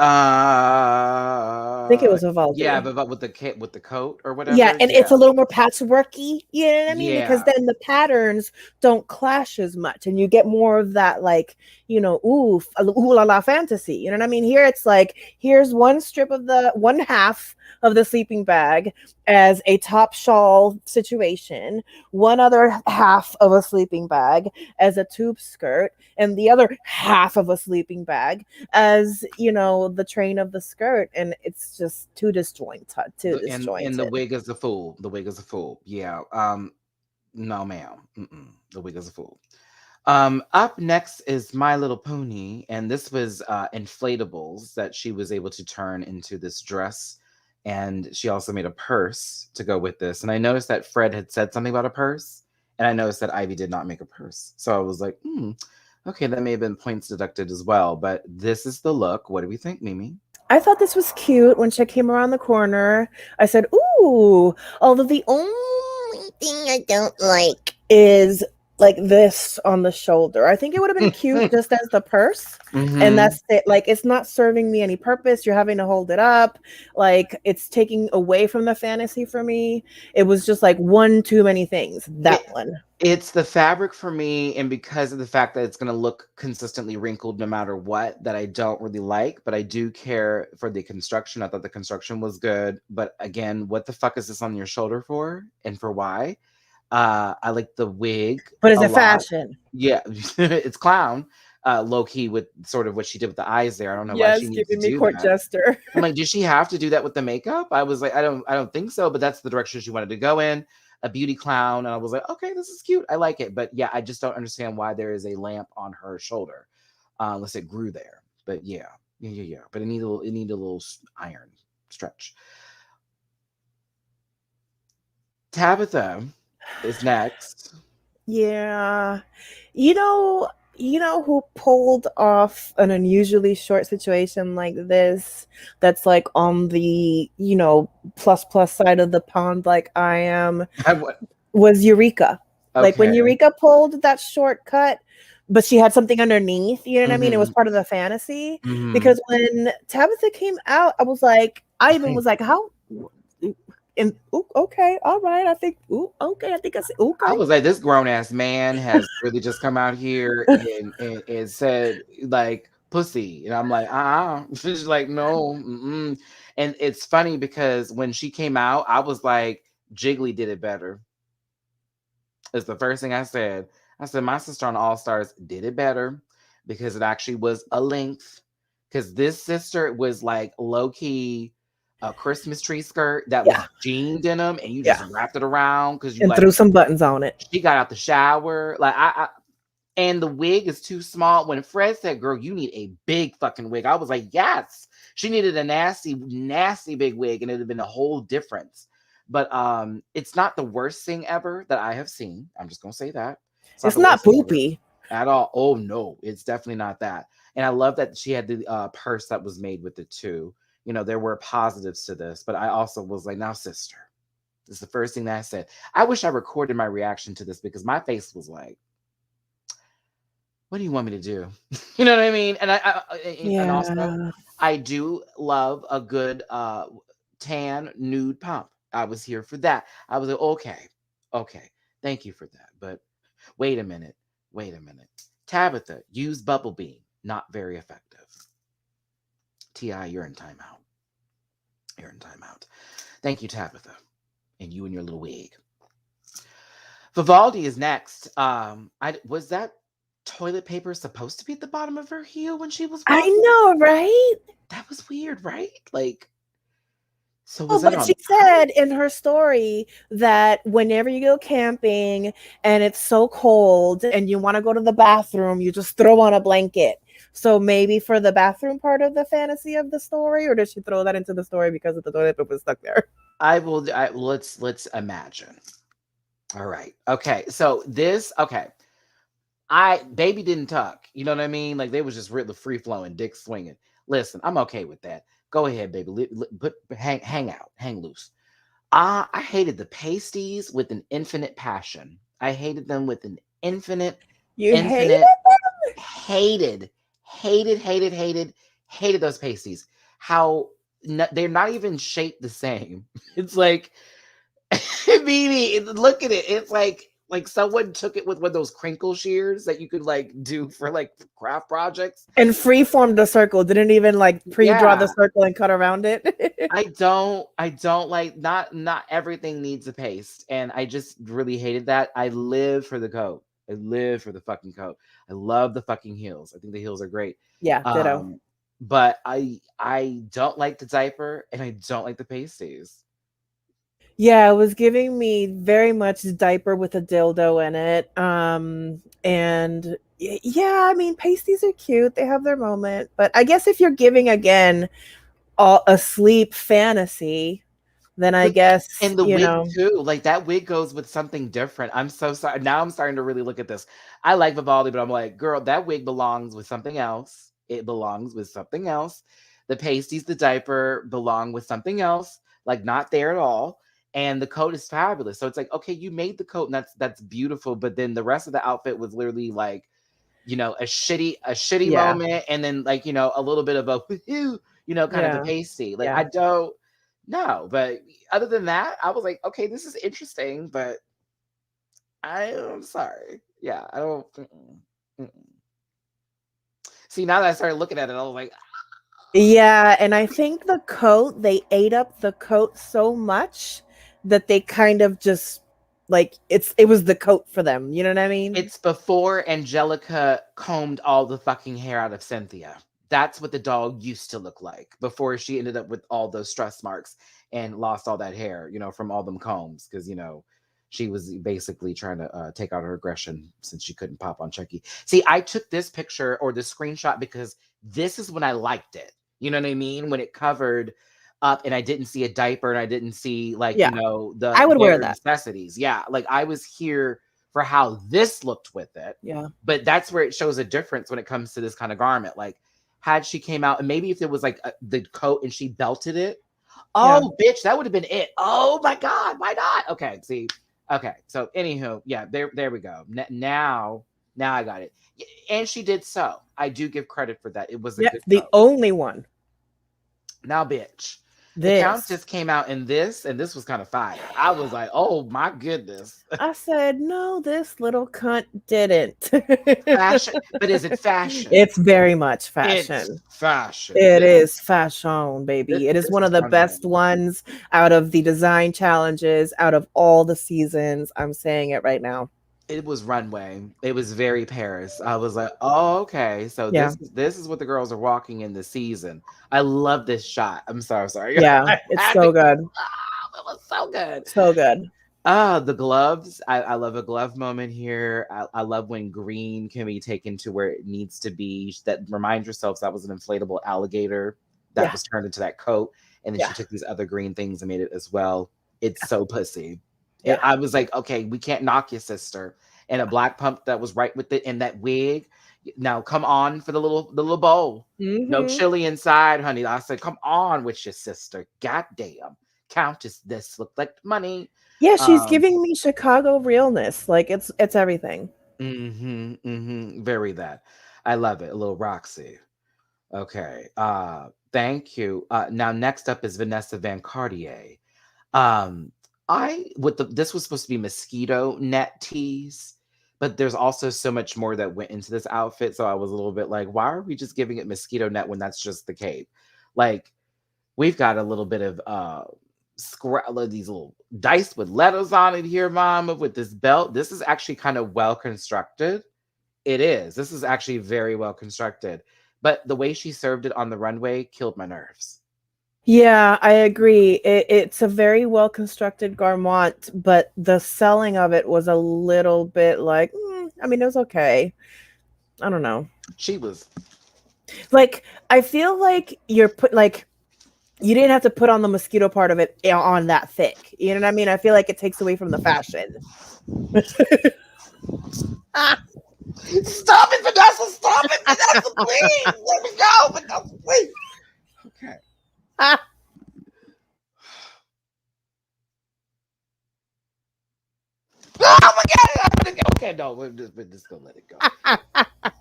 I think it was Yeah, Vivaldi. but with with the coat or Yeah, whatever. and it's Yeah. a little more patchworky, you know what I mean? Because Yeah. then the patterns don't clash as much and you get more of that like, ooh la la fantasy. You know what I mean? Here it's like here's one strip of the one half of the sleeping bag as a top shawl situation, one other half of a sleeping bag as a tube skirt, and the other half of a sleeping bag as the train of the skirt, and it's just too And the disjointed. wig is a fool. The wig is a fool. Yeah. No, ma'am. The wig is a fool. Up next is My Little Pony, and this was inflatables that she was able to turn into this dress, and she also made a purse to go with this. And I noticed that Fred had said something about a purse, and I noticed that Ivy did not make a purse. So I was like, okay, that may have been points deducted as well. But this is the look. What do we think, Mimi? I thought this was cute when she came around the corner. I said, "Ooh!" Although the only thing I don't like is like this on the shoulder. I think it would have been cute just as the purse, and Mm-hmm. that's it. Like it's not serving me any purpose. You're having to hold it up. Like it's taking away from the fantasy for me. It was just like one too many things. That one. It's the fabric for me, and because of the fact that it's going to look consistently wrinkled no matter what, that I don't really like, but I do care for the construction. I thought the construction was good, but again, what the fuck is this on your shoulder for, and for why? I like the wig But is a it lot. fashion? Yeah, it's clown, low key with sort of what she did with the eyes there. I don't know why she Yes, needs to giving me do court that. jester. I'm like, did she have to do that with the makeup? I was like, I don't think so, but that's the direction she wanted to go in. A beauty clown, and I was like, okay, this is cute. I like it, but yeah, I just don't understand why there is a lamp on her shoulder, unless it grew there. But yeah. But it need a little iron stretch. Tabitha is next. Yeah. You know who pulled off an unusually short situation like this that's like on the, plus plus side of the pond like I am was Eureka. Like when Okay. Eureka pulled that shortcut, but she had something underneath, you know what I mean? It was Mm-hmm. part of the fantasy. Mm-hmm. Because when Tabitha came out, I even was like, how and ooh, okay, all right. I think, ooh, okay, I think I said I okay. was like, this grown ass man has really just come out here and said like pussy, and I'm like, She's like, no, mm-mm. And it's funny because when she came out, I was like, Jiggly did it better. It's the first thing I said. I said my sister on All Stars did it better because it actually was a length. Because this sister was like low key a Christmas tree skirt that Yeah, was jean denim, and you just yeah. wrapped it around because you And like threw some buttons on it. she got out the shower. Like and the wig is too small. When Fred said, girl, you need a big fucking wig, I was like, yes. She needed a nasty, nasty big wig, and it'd have been a whole difference. But it's not the worst thing ever that I have seen. I'm just gonna say that. It's not It's the not worst thing ever poopy. at all. Oh no, it's definitely not that. And I love that she had the purse that was made with it too. You know, there were positives to this, but I also was like, now, sister, this is the first thing that I said. I wish I recorded my reaction to this because my face was like, what do you want me to do? You know what I mean? And and also Yeah. I do love a good tan nude pump. I was here for that. I was like, okay, thank you for that. But wait a minute, wait a minute. Tabitha, use bubble beam. Not very effective. Ti, you're in timeout. You're in timeout. Thank you, Tabitha, and you and your little wig. Vivaldi is next. I was that toilet paper supposed to be at the bottom of her heel when she was I walking? know, right? That was weird, right? Like, so Oh, was that but she on said purpose? in her story that whenever you go camping and it's so cold and you want to go to the bathroom, you just throw on a blanket. So maybe for the bathroom part of the fantasy of the story, or did she throw that into the story because of the toilet paper was stuck there? I will. Let's imagine. All right. Okay. So this. Okay. I baby didn't tuck. You know what I mean? Like they was just really free flowing, dick swinging. Listen, I'm okay with that. Go ahead, baby. Put hang out, hang loose. I hated the pasties with an infinite passion. I hated them with an You hate infinite it? hated, hated those pasties. How they're not even shaped the same. It's like, Mimi, look at it. It's like someone took it with one of those crinkle shears that you could like do for like craft projects. And free formed the circle, didn't even like pre draw the Yeah, circle and cut around it. I don't like not everything needs a paste. And I just really hated that. I live for the coat. I live for the fucking coat. I love the fucking heels. I think the heels are great. Yeah, ditto. Um, but I don't like the diaper and I don't like the pasties. Yeah, it was giving me very much diaper with a dildo in it. And yeah, I mean, pasties are cute. They have their moment. But I guess if you're giving again a sleep fantasy, then I But guess, and the wig too, like that wig goes with something different. I'm so sorry. Now I'm starting to really look at this. I like Vivaldi, but I'm like, girl, that wig belongs with something else. It belongs with something else. The pasties, the diaper belong with something else, like not there at all. And the coat is fabulous. So it's like, okay, you made the coat and that's beautiful, but then the rest of the outfit was literally like, a shitty yeah, moment, and then like, a little bit of a woohoo, kind of a yeah, pasty. Like yeah. I don't know, but other than that, I was like, okay, this is interesting, but I'm sorry. Yeah, I don't. Mm-mm. See, now that I started looking at it, I was like, Yeah, and I think the coat, they ate up the coat so much that they kind of just like it was the coat for them. You know what I mean? it's before Angelica combed all the fucking hair out of Cynthia. That's what the dog used to look like before she ended up with all those stress marks and lost all that hair, from all them combs. Because, she was basically trying to take out her aggression since she couldn't pop on Chucky. See, I took this picture or this screenshot because this is when I liked it. You know what I mean? When it covered up and I didn't see a diaper and I didn't see like, Yeah, I the would wear bare that. necessities. Yeah. Like I was here for how this looked with it. Yeah, But that's where it shows a difference when it comes to this kind of garment. Like, had she came out and maybe if it was like the coat and she belted it, yeah. oh, bitch, that would have been it. Oh my God, why not? Okay, see, okay. So, anywho, yeah, there we go. Now I got it. And she did so. I do give credit for that. It was a Yeah, good the coat. only one. Now, bitch, the This. Countess came out in this, and this was kind of fire. I was like, oh my goodness. I said, no, this little cunt didn't. Fashion, but is it fashion? It's very much It's fashion. fashion. It This is fashion, this baby. It is this one is of the best runway. ones out of the design challenges, out of all the seasons. I'm saying it right now. It was runway. It was very Paris. I was like, oh, okay. So Yeah. this is what the girls are walking in this season. I love this shot. I'm sorry. Yeah. I It's had to. so good. It was so good. So good. The gloves. I love a glove moment here. I love when green can be taken to where it needs to be. That reminds yourself that was an inflatable alligator. that Yeah. was turned into that coat, and then she Yeah. took these other green things and made it as well. It's so pussy. Yeah. I was like, okay, we can't knock your sister. And a black pump that was right with it, and that wig. Now come on for the little bowl. No Hmm. chili inside, honey. I said, come on with your sister. Goddamn. Countess, this looked like money. Yeah, she's Um, giving me Chicago realness. Like it's everything. very that. I love it. A little Roxy. Okay. Thank you. Now next up is Vanessa Van Cartier. Um, I with the this was supposed to be mosquito net tees, but there's also so much more that went into this outfit. So I was a little bit like, why are we just giving it mosquito net when that's just the cape? Like, we've got a little bit of these little dice with letters on it here, mama, with this belt. This is actually kind of well constructed. It is. This is actually very well constructed. But the way she served it on the runway killed my nerves. Yeah, I agree. It's a very well constructed garment, but the selling of it was a little bit like, I mean, it was okay. I don't know. She was Like, I feel like you didn't have to put on the mosquito part of it on that thick. You know what I mean? I feel like it takes away from the fashion. Ah, Stop it, Vanessa! Stop it, Vanessa! Please, let me go, Vanessa! Please. Okay. ah. Oh my god! I'm gonna go. Okay, no, we're just gonna let it go.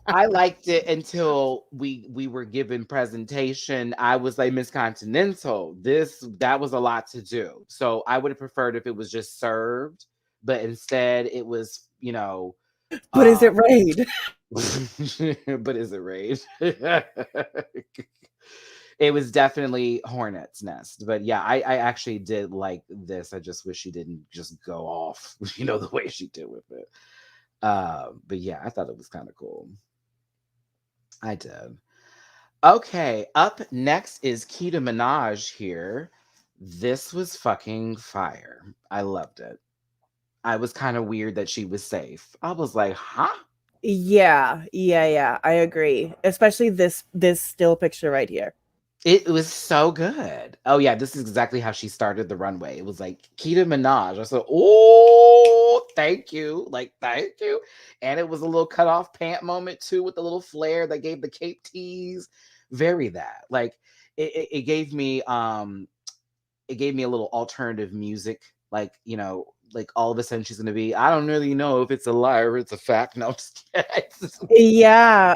I liked it until we were given presentation. I was like Miss Continental. That was a lot to do. So I would have preferred if it was just served, but instead it was, But is it um, raid? but is it raid? It was definitely Hornet's Nest. But yeah, I actually did like this. I just wish she didn't just go off, the way she did with it. But yeah, I thought it was kind of cool. I did. Okay, up next is Keita Minaj here. This was fucking fire. I loved it. I was kind of weird that she was safe. I was like, huh? Yeah. I agree. Especially this still picture right here. It was so good. Oh yeah, this is exactly how she started the runway. It was like Keita Minaj. I said, "Oh, thank you, like thank you," and it was a little cut off pant moment too, with the little flare that gave the cape tease. Very that like it gave me it gave me a little alternative music, like like all of a sudden she's gonna be. I don't really know if it's a lie or it's a fact. No, I'm just kidding. Yeah,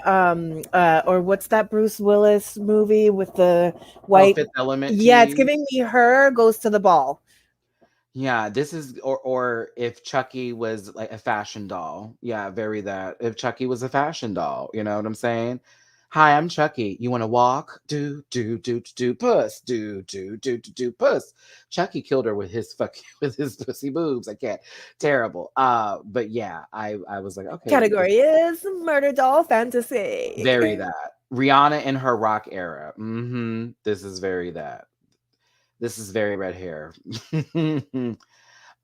or what's that Bruce Willis movie with the Oh, white? Fifth Element Yeah, it's tease. giving me her goes to the ball. Yeah, this is or if Chucky was like a fashion doll. Yeah, very that. If Chucky was a fashion doll, you know what I'm saying? Hi, I'm Chucky. You want to walk? Do puss. Do puss. Chucky killed her with his fucking with his pussy boobs. I can't. Terrible. But yeah, I was like, okay, Category is murder doll fantasy. very that. Rihanna in her rock era. This is very that. This is very red hair.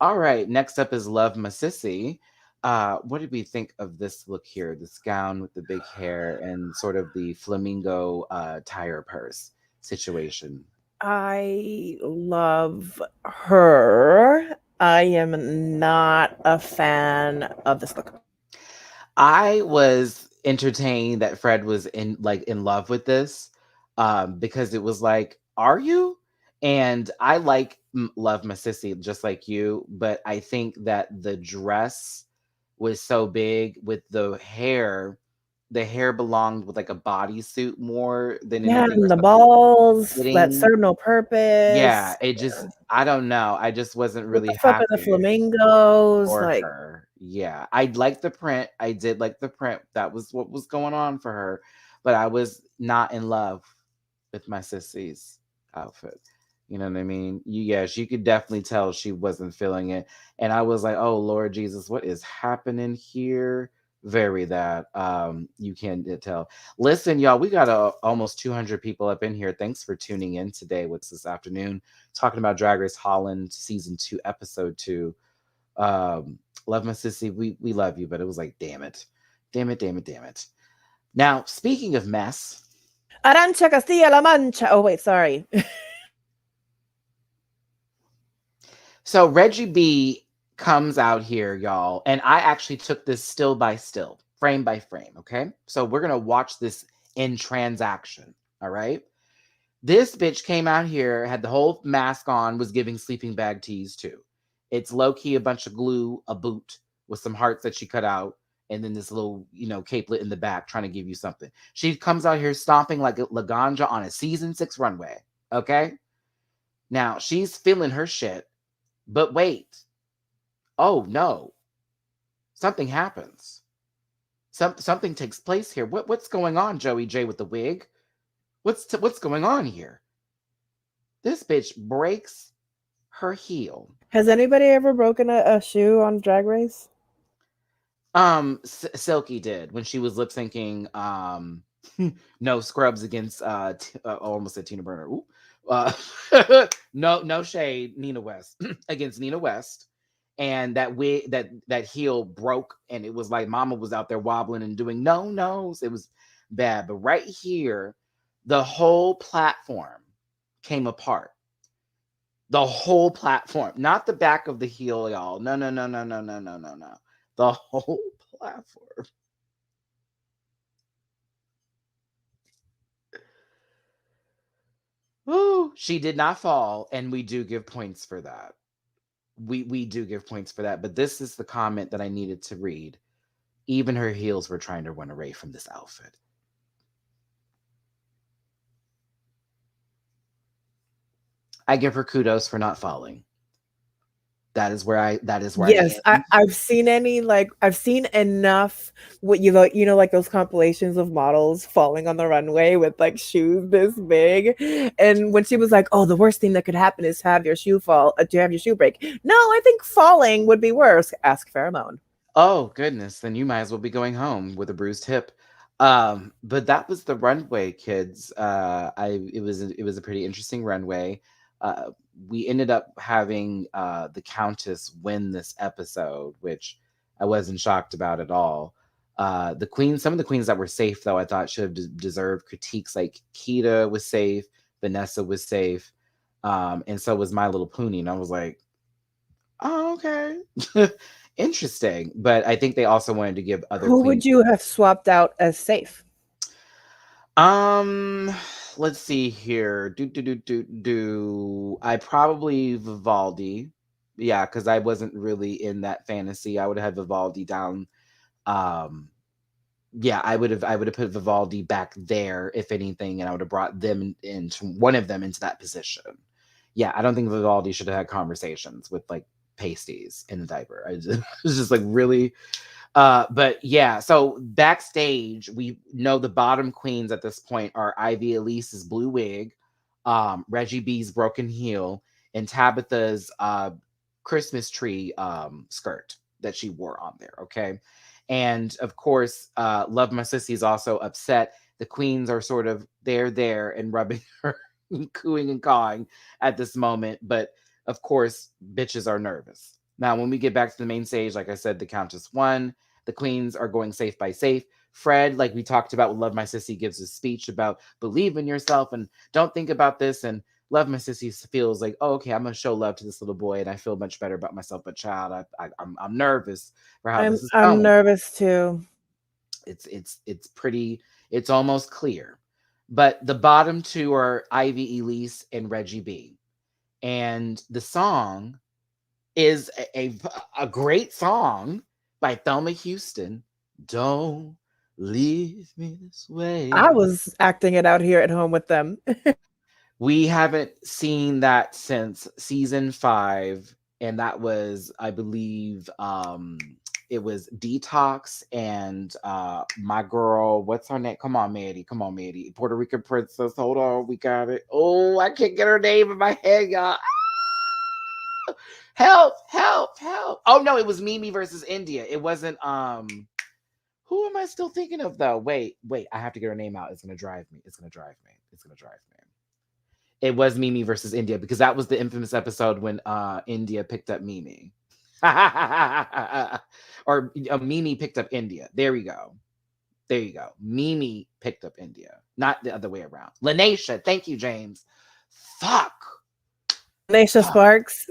All right, next up is Love My Sissy. What did we think of this look here? This gown with the big hair and sort of the flamingo tire purse situation. I love her. I am not a fan of this look. I was entertained that Fred was in love with this, because it was like, are you? And I love my sissy just like you, but I think that the dress was so big with the hair. The hair belonged with like a bodysuit more than Yeah, anything, or and the something balls that fitting. serve no Yeah, purpose. it just I don't know. I just wasn't What the really fuck are the happy flamingos? for Like, her. Yeah, I like the print. I did like the print. That was what was going on for her, but I was not in love with my sissy's outfit. You know what I mean? Yes, you could definitely tell she wasn't feeling it, and I was like, "Oh Lord Jesus, what is happening here?" Very that. You can't tell. Listen, y'all, we got almost 200 people up in here. Thanks for tuning in today with us this afternoon, talking about Drag Race Holland season 2, episode 2. Love my sissy. We love you, but it was like, damn it. Damn it. Now, speaking of mess. Arancha Castilla-La Mancha. Oh, wait, sorry. So Reggie B comes out here, y'all, and I actually took this still by still, frame by frame, okay? So we're going to watch this in transaction, all right? This bitch came out here, had the whole mask on, was giving sleeping bag tease too. It's low key a bunch of glue, a boot with some hearts that she cut out, and then this little, capelet in the back trying to give you something. She comes out here stomping like Laganja on a season 6 runway. Okay. Now she's feeling her shit, but wait. Oh no. Something happens. Something takes place here. What's going on, Joey J with the wig? What's going on here? This bitch breaks her heel. Has anybody ever broken a shoe on Drag Race? Silky did when she was lip syncing. No scrubs against. Almost said Tina Burner. Ooh. Uh, no shade. Nina West against Nina West, and that wig that heel broke, and it was like Mama was out there wobbling and doing no nos. It was bad, but right here, the whole platform came apart. The whole platform, not the back of the heel, y'all. No, no, no, no, no, no, no, no, no. The whole platform. Woo, she did not fall, and we do give points for that. We do give points for that. But this is the comment that I needed to read. Even her heels were trying to run away from this outfit. I give her kudos for not falling. That is where I Yes, am. I've seen I've seen enough what like those compilations of models falling on the runway with like shoes this big. And when she was like, "Oh, the worst thing that could happen is to have your shoe break." No, I think falling would be worse. Ask Pheromone. Oh goodness, then you might as well be going home with a bruised hip. But that was the runway, kids. It was a pretty interesting runway. We ended up having the Countess win this episode, which I wasn't shocked about at all. Some of the queens that were safe, though, I thought should have deserved critiques. Like Keita was safe, Vanessa was safe, and so was My Little Pony. And I was like, oh, okay. Interesting. But I think they also wanted to give other Who would queens. you have swapped out as safe? Um, let's see here. Do. I probably Vivaldi. Yeah, because I wasn't really in that fantasy. I would have Vivaldi down. Um, yeah, I would have put Vivaldi back there, if anything, and I would have brought them into one of them into that position. Yeah, I don't think Vivaldi should have had conversations with like pasties in the diaper. It was just like really. But yeah, so backstage, we know the bottom queens at this point are Ivy Elise's blue wig, Reggie B's broken heel, and Tabitha's Christmas tree skirt that she wore on there. Okay. And of course, Love My Sissy is also upset. The queens are sort of there and rubbing her, cooing and cawing at this moment. But of course, bitches are nervous. Now, when we get back to the main stage, like I said, the Countess won. The queens are going safe by safe. Fred, like we talked about with Love My Sissy, gives a speech about believe in yourself and don't think about this. And Love My Sissy feels like, oh, okay, I'm gonna show love to this little boy, and I feel much better about myself. But child, I'm nervous for how this is I'm going. nervous too. It's pretty. It's almost clear. But the bottom two are Ivy Elise and Reggie B. And the song is a great song by Thelma Houston. Don't leave me this I way. was acting it out here at home with them. We haven't seen that since season 5, and that was, I believe, it was Detox and my girl, what's her name? Come on, Maddie. Come on, Maddie. Puerto Rican princess. Hold on, we got it. Oh, I can't get her name in my head, y'all. Help, help, help. Oh no, it was Mimi versus India. It wasn't who am I still thinking of though? Wait, I have to get her name out. It's gonna drive me. It's gonna drive me. It's gonna drive me. It was Mimi versus India because that was the infamous episode when India picked up Mimi. Or Mimi picked up India. There we go. There you go. Mimi picked up India. Not the other way around. Lanisha, thank you, James. Fuck. Naisha Fuck. Sparks.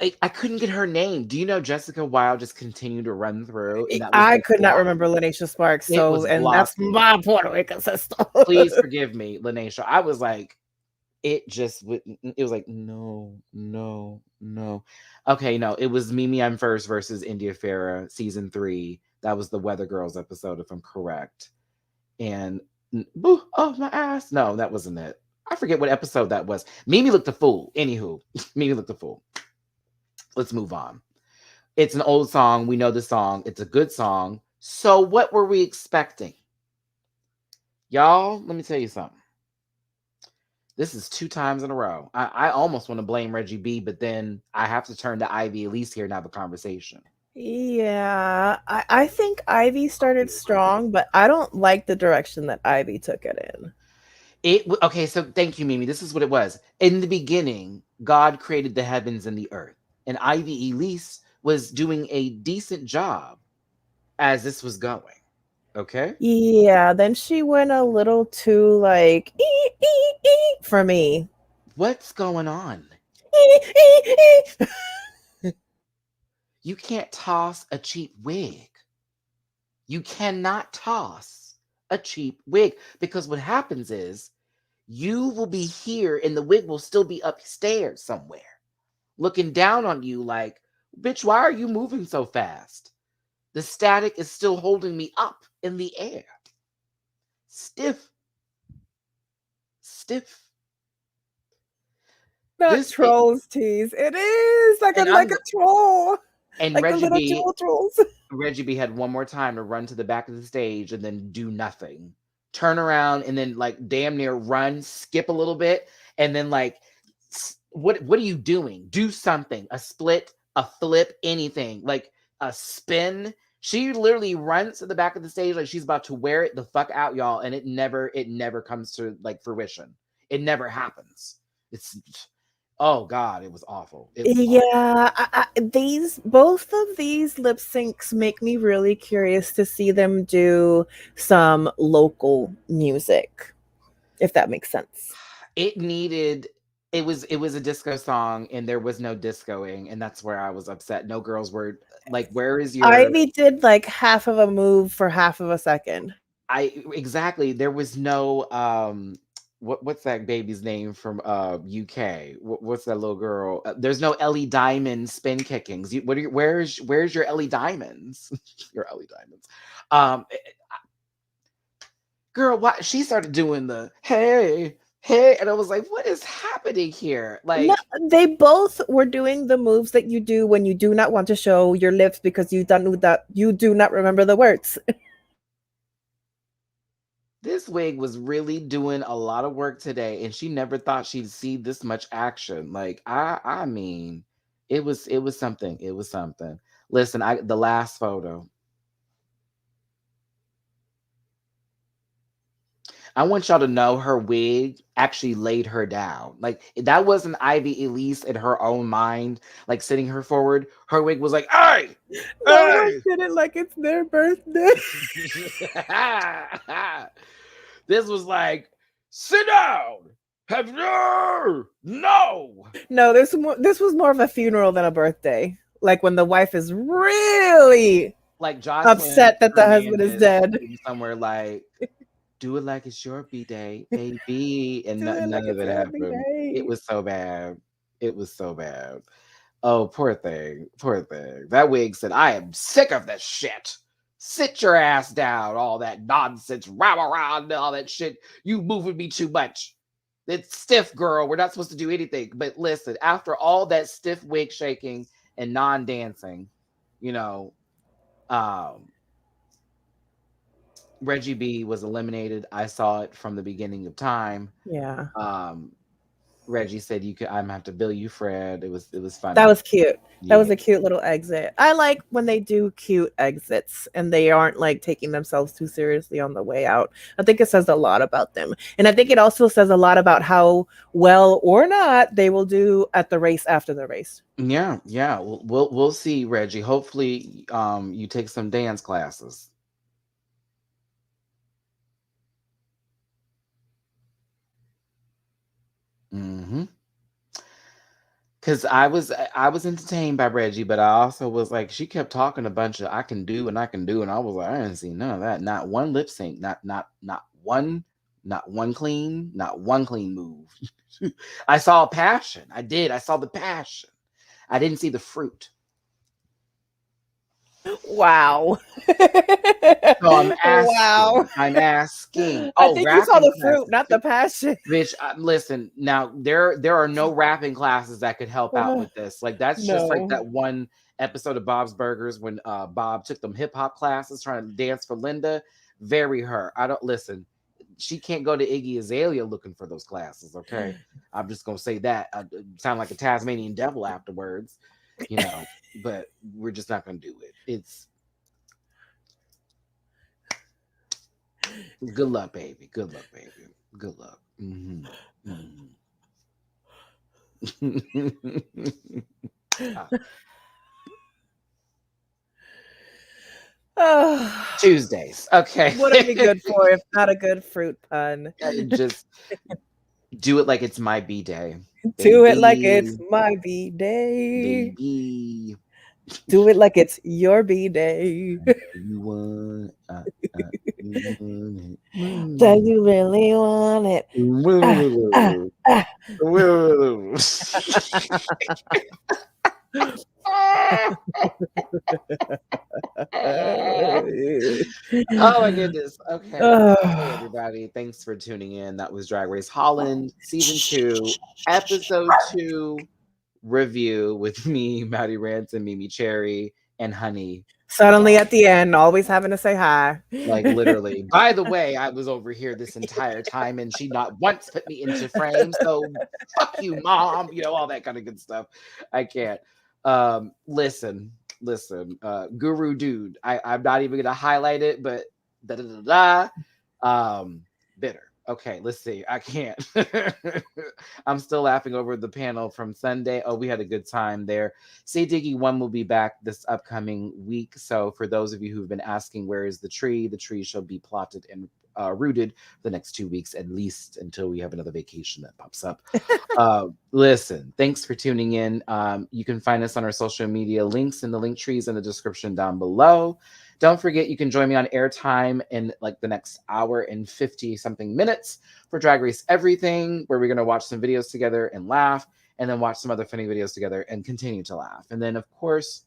I couldn't get her name. Do you know Jessica Wilde just continued to run through, and that was I just could not remember glossy. Lanisha Sparks. It So, was and that's glossy. my Puerto Rican sister. Please forgive me, Lanisha. I was like, it just wouldn't. It was like, no, no, no. Okay, no, it was Mimi I'm First versus India Farah, season 3. That was the Weather Girls episode, if I'm correct. And oh my ass. No, that wasn't it. I forget what episode that was. Mimi looked a fool. Anywho, Mimi looked a fool. Let's move on. It's an old song. We know the song. It's a good song. So what were we expecting? Y'all, let me tell you something. This is 2 times in a row. I almost want to blame Reggie B, but then I have to turn to Ivy Elise here and have a conversation. Yeah, I think Ivy started strong, but I don't like the direction that Ivy took it in. Okay, so thank you, Mimi. This is what it was. In the beginning, God created the heavens and the earth, and Ivy Elise was doing a decent job as this was going. Okay. Yeah, then she went a little too like for me. What's going on? You can't toss a cheap wig. You cannot toss a cheap wig, because what happens is you will be here and the wig will still be upstairs somewhere, looking down on you like, bitch, why are you moving so fast? The static is still holding me up in the air. Stiff. Stiff. Not trolls tease. It is like a troll. And like Reggie the little B, jewel trolls. Reggie B had one more time to run to the back of the stage and then do nothing. Turn around and then like damn near run, skip a little bit, and then like, what are you doing? Do something. A split, a flip, anything. Like a spin. She literally runs to the back of the stage like she's about to wear it the fuck out, y'all, and it never comes to like fruition. It never happens. It's oh god, it was awful. It was awful. Both of these lip syncs make me really curious to see them do some local music, if that makes sense. It was a disco song and there was no discoing, and that's where I was upset. No girls were like, where is your Ivy did like half of a move for half of a second. Exactly. There was no what's that baby's name from UK? What's that little girl? There's no Ellie Diamond spin kickings. Where's your Ellie Diamonds? Your Ellie Diamonds. Girl, why she started doing the hey, and I was like, what is happening here? Like, no, they both were doing the moves that you do when you do not want to show your lips because you do not remember the words. This wig was really doing a lot of work today, and she never thought she'd see this much action. Like, I mean, it was something. It was something. Listen, the last photo. I want y'all to know her wig actually laid her down. Like, that wasn't Ivy Elise in her own mind, like sitting her forward. Her wig was like, hey! No one did it like it's their birthday. This was like, sit down. Have you? No. No, this was more of a funeral than a birthday. Like when the wife is really like Jocelyn upset that the husband is dead. Somewhere like, do it like it's your B-day, baby. And none of it happened. It was so bad. It was so bad. Oh, poor thing. Poor thing. That wig said, I am sick of this shit. Sit your ass down. All that nonsense, rah, around, all that shit. You moving me too much. It's stiff, girl. We're not supposed to do anything. But listen, after all that stiff wig shaking and non-dancing, you know, Reggie B was eliminated. I saw it from the beginning of time. Yeah. Reggie said, I'm gonna have to bill you, Fred. It was funny. That was cute. Yeah. That was a cute little exit. I like when they do cute exits and they aren't like taking themselves too seriously on the way out. I think it says a lot about them. And I think it also says a lot about how well or not they will do at the race after the race. Yeah. We'll see, Reggie. Hopefully you take some dance classes. Mm-hmm. Because I was entertained by Reggie, but I also was like, she kept talking a bunch of I can do and I can do, and I was like, I didn't see none of that. Not one lip sync, not one clean move. I saw passion. I did. I saw the passion. I didn't see the fruit. Wow. So I'm Wow. asking. I'm asking. I Oh, think you saw rapping the fruit, classes not too. the passion. Bitch, listen. Now there are no rapping classes that could help out with this. Like that's just like No. that one episode of Bob's Burgers when Bob took them hip hop classes trying to dance for Linda. Very her. I don't listen. She can't go to Iggy Azalea looking for those classes. Okay, I'm just gonna say that. I sound like a Tasmanian devil afterwards, you know. But we're just not gonna do it. It's good luck, baby. Good luck, baby. Good luck. Mm-hmm. Mm-hmm. Tuesdays. Okay. What are we good for if not a good fruit pun? Just do it like it's my B day. Do it like it's Baby. my B day. Baby. Do it like it's your B day. You want it. Do you really want it? Oh my goodness. Okay. Hey Oh. everybody. Thanks for tuning in. That was Drag Race Holland, season 2, episode 2 review with me, Matty Rants and Mimi Cherry and Honey. Suddenly at the end, always having to say hi. Like literally. By the way, I was over here this entire time and she not once put me into frame. So fuck you, mom. You know, all that kind of good stuff. I can't. Listen, Guru Dude. I'm not even gonna highlight it, but bitter. Okay, let's see. I can't. I'm still laughing over the panel from Sunday. Oh, we had a good time there. Say Diggy 1 will be back this upcoming week. So for those of you who've been asking where is the tree shall be plotted and rooted the next 2 weeks at least until we have another vacation that pops up. Listen, thanks for tuning in. You can find us on our social media links in the link trees in the description down below. Don't forget, you can join me on airtime in like the next hour and 50 something minutes for Drag Race Everything, where we're going to watch some videos together and laugh, and then watch some other funny videos together and continue to laugh. And then, of course,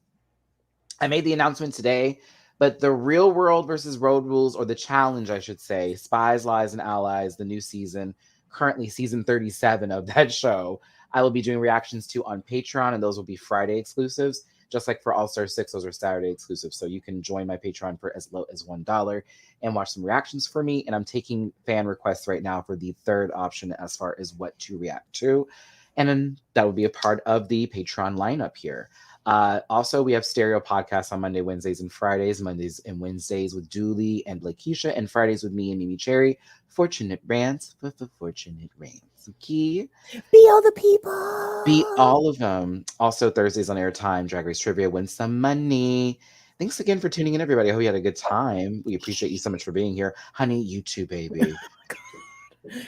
I made the announcement today, but the Real World versus Road Rules, or the challenge, I should say, Spies, Lies, and Allies, the new season, currently season 37 of that show, I will be doing reactions to on Patreon, and those will be Friday exclusives. Just like for All Star 6, those are Saturday exclusives. So you can join my Patreon for as low as $1 and watch some reactions for me. And I'm taking fan requests right now for the third option as far as what to react to. And then that will be a part of the Patreon lineup here. Also, we have stereo podcasts on Monday, Wednesdays, and Fridays. Mondays and Wednesdays with Julie and Lakeisha, and Fridays with me and Mimi Cherry. Fortunate Rants for Fortunate Rants. Okay. Be all the people. Be all of them. Also, Thursdays on Airtime, Drag Race Trivia, win some money. Thanks again for tuning in, everybody. I hope you had a good time. We appreciate you so much for being here. Honey, you too, baby.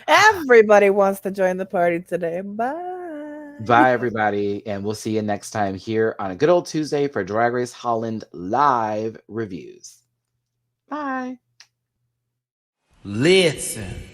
Everybody wants to join the party today. Bye. Bye, everybody. And we'll see you next time here on a good old Tuesday for Drag Race Holland live reviews. Bye. Listen.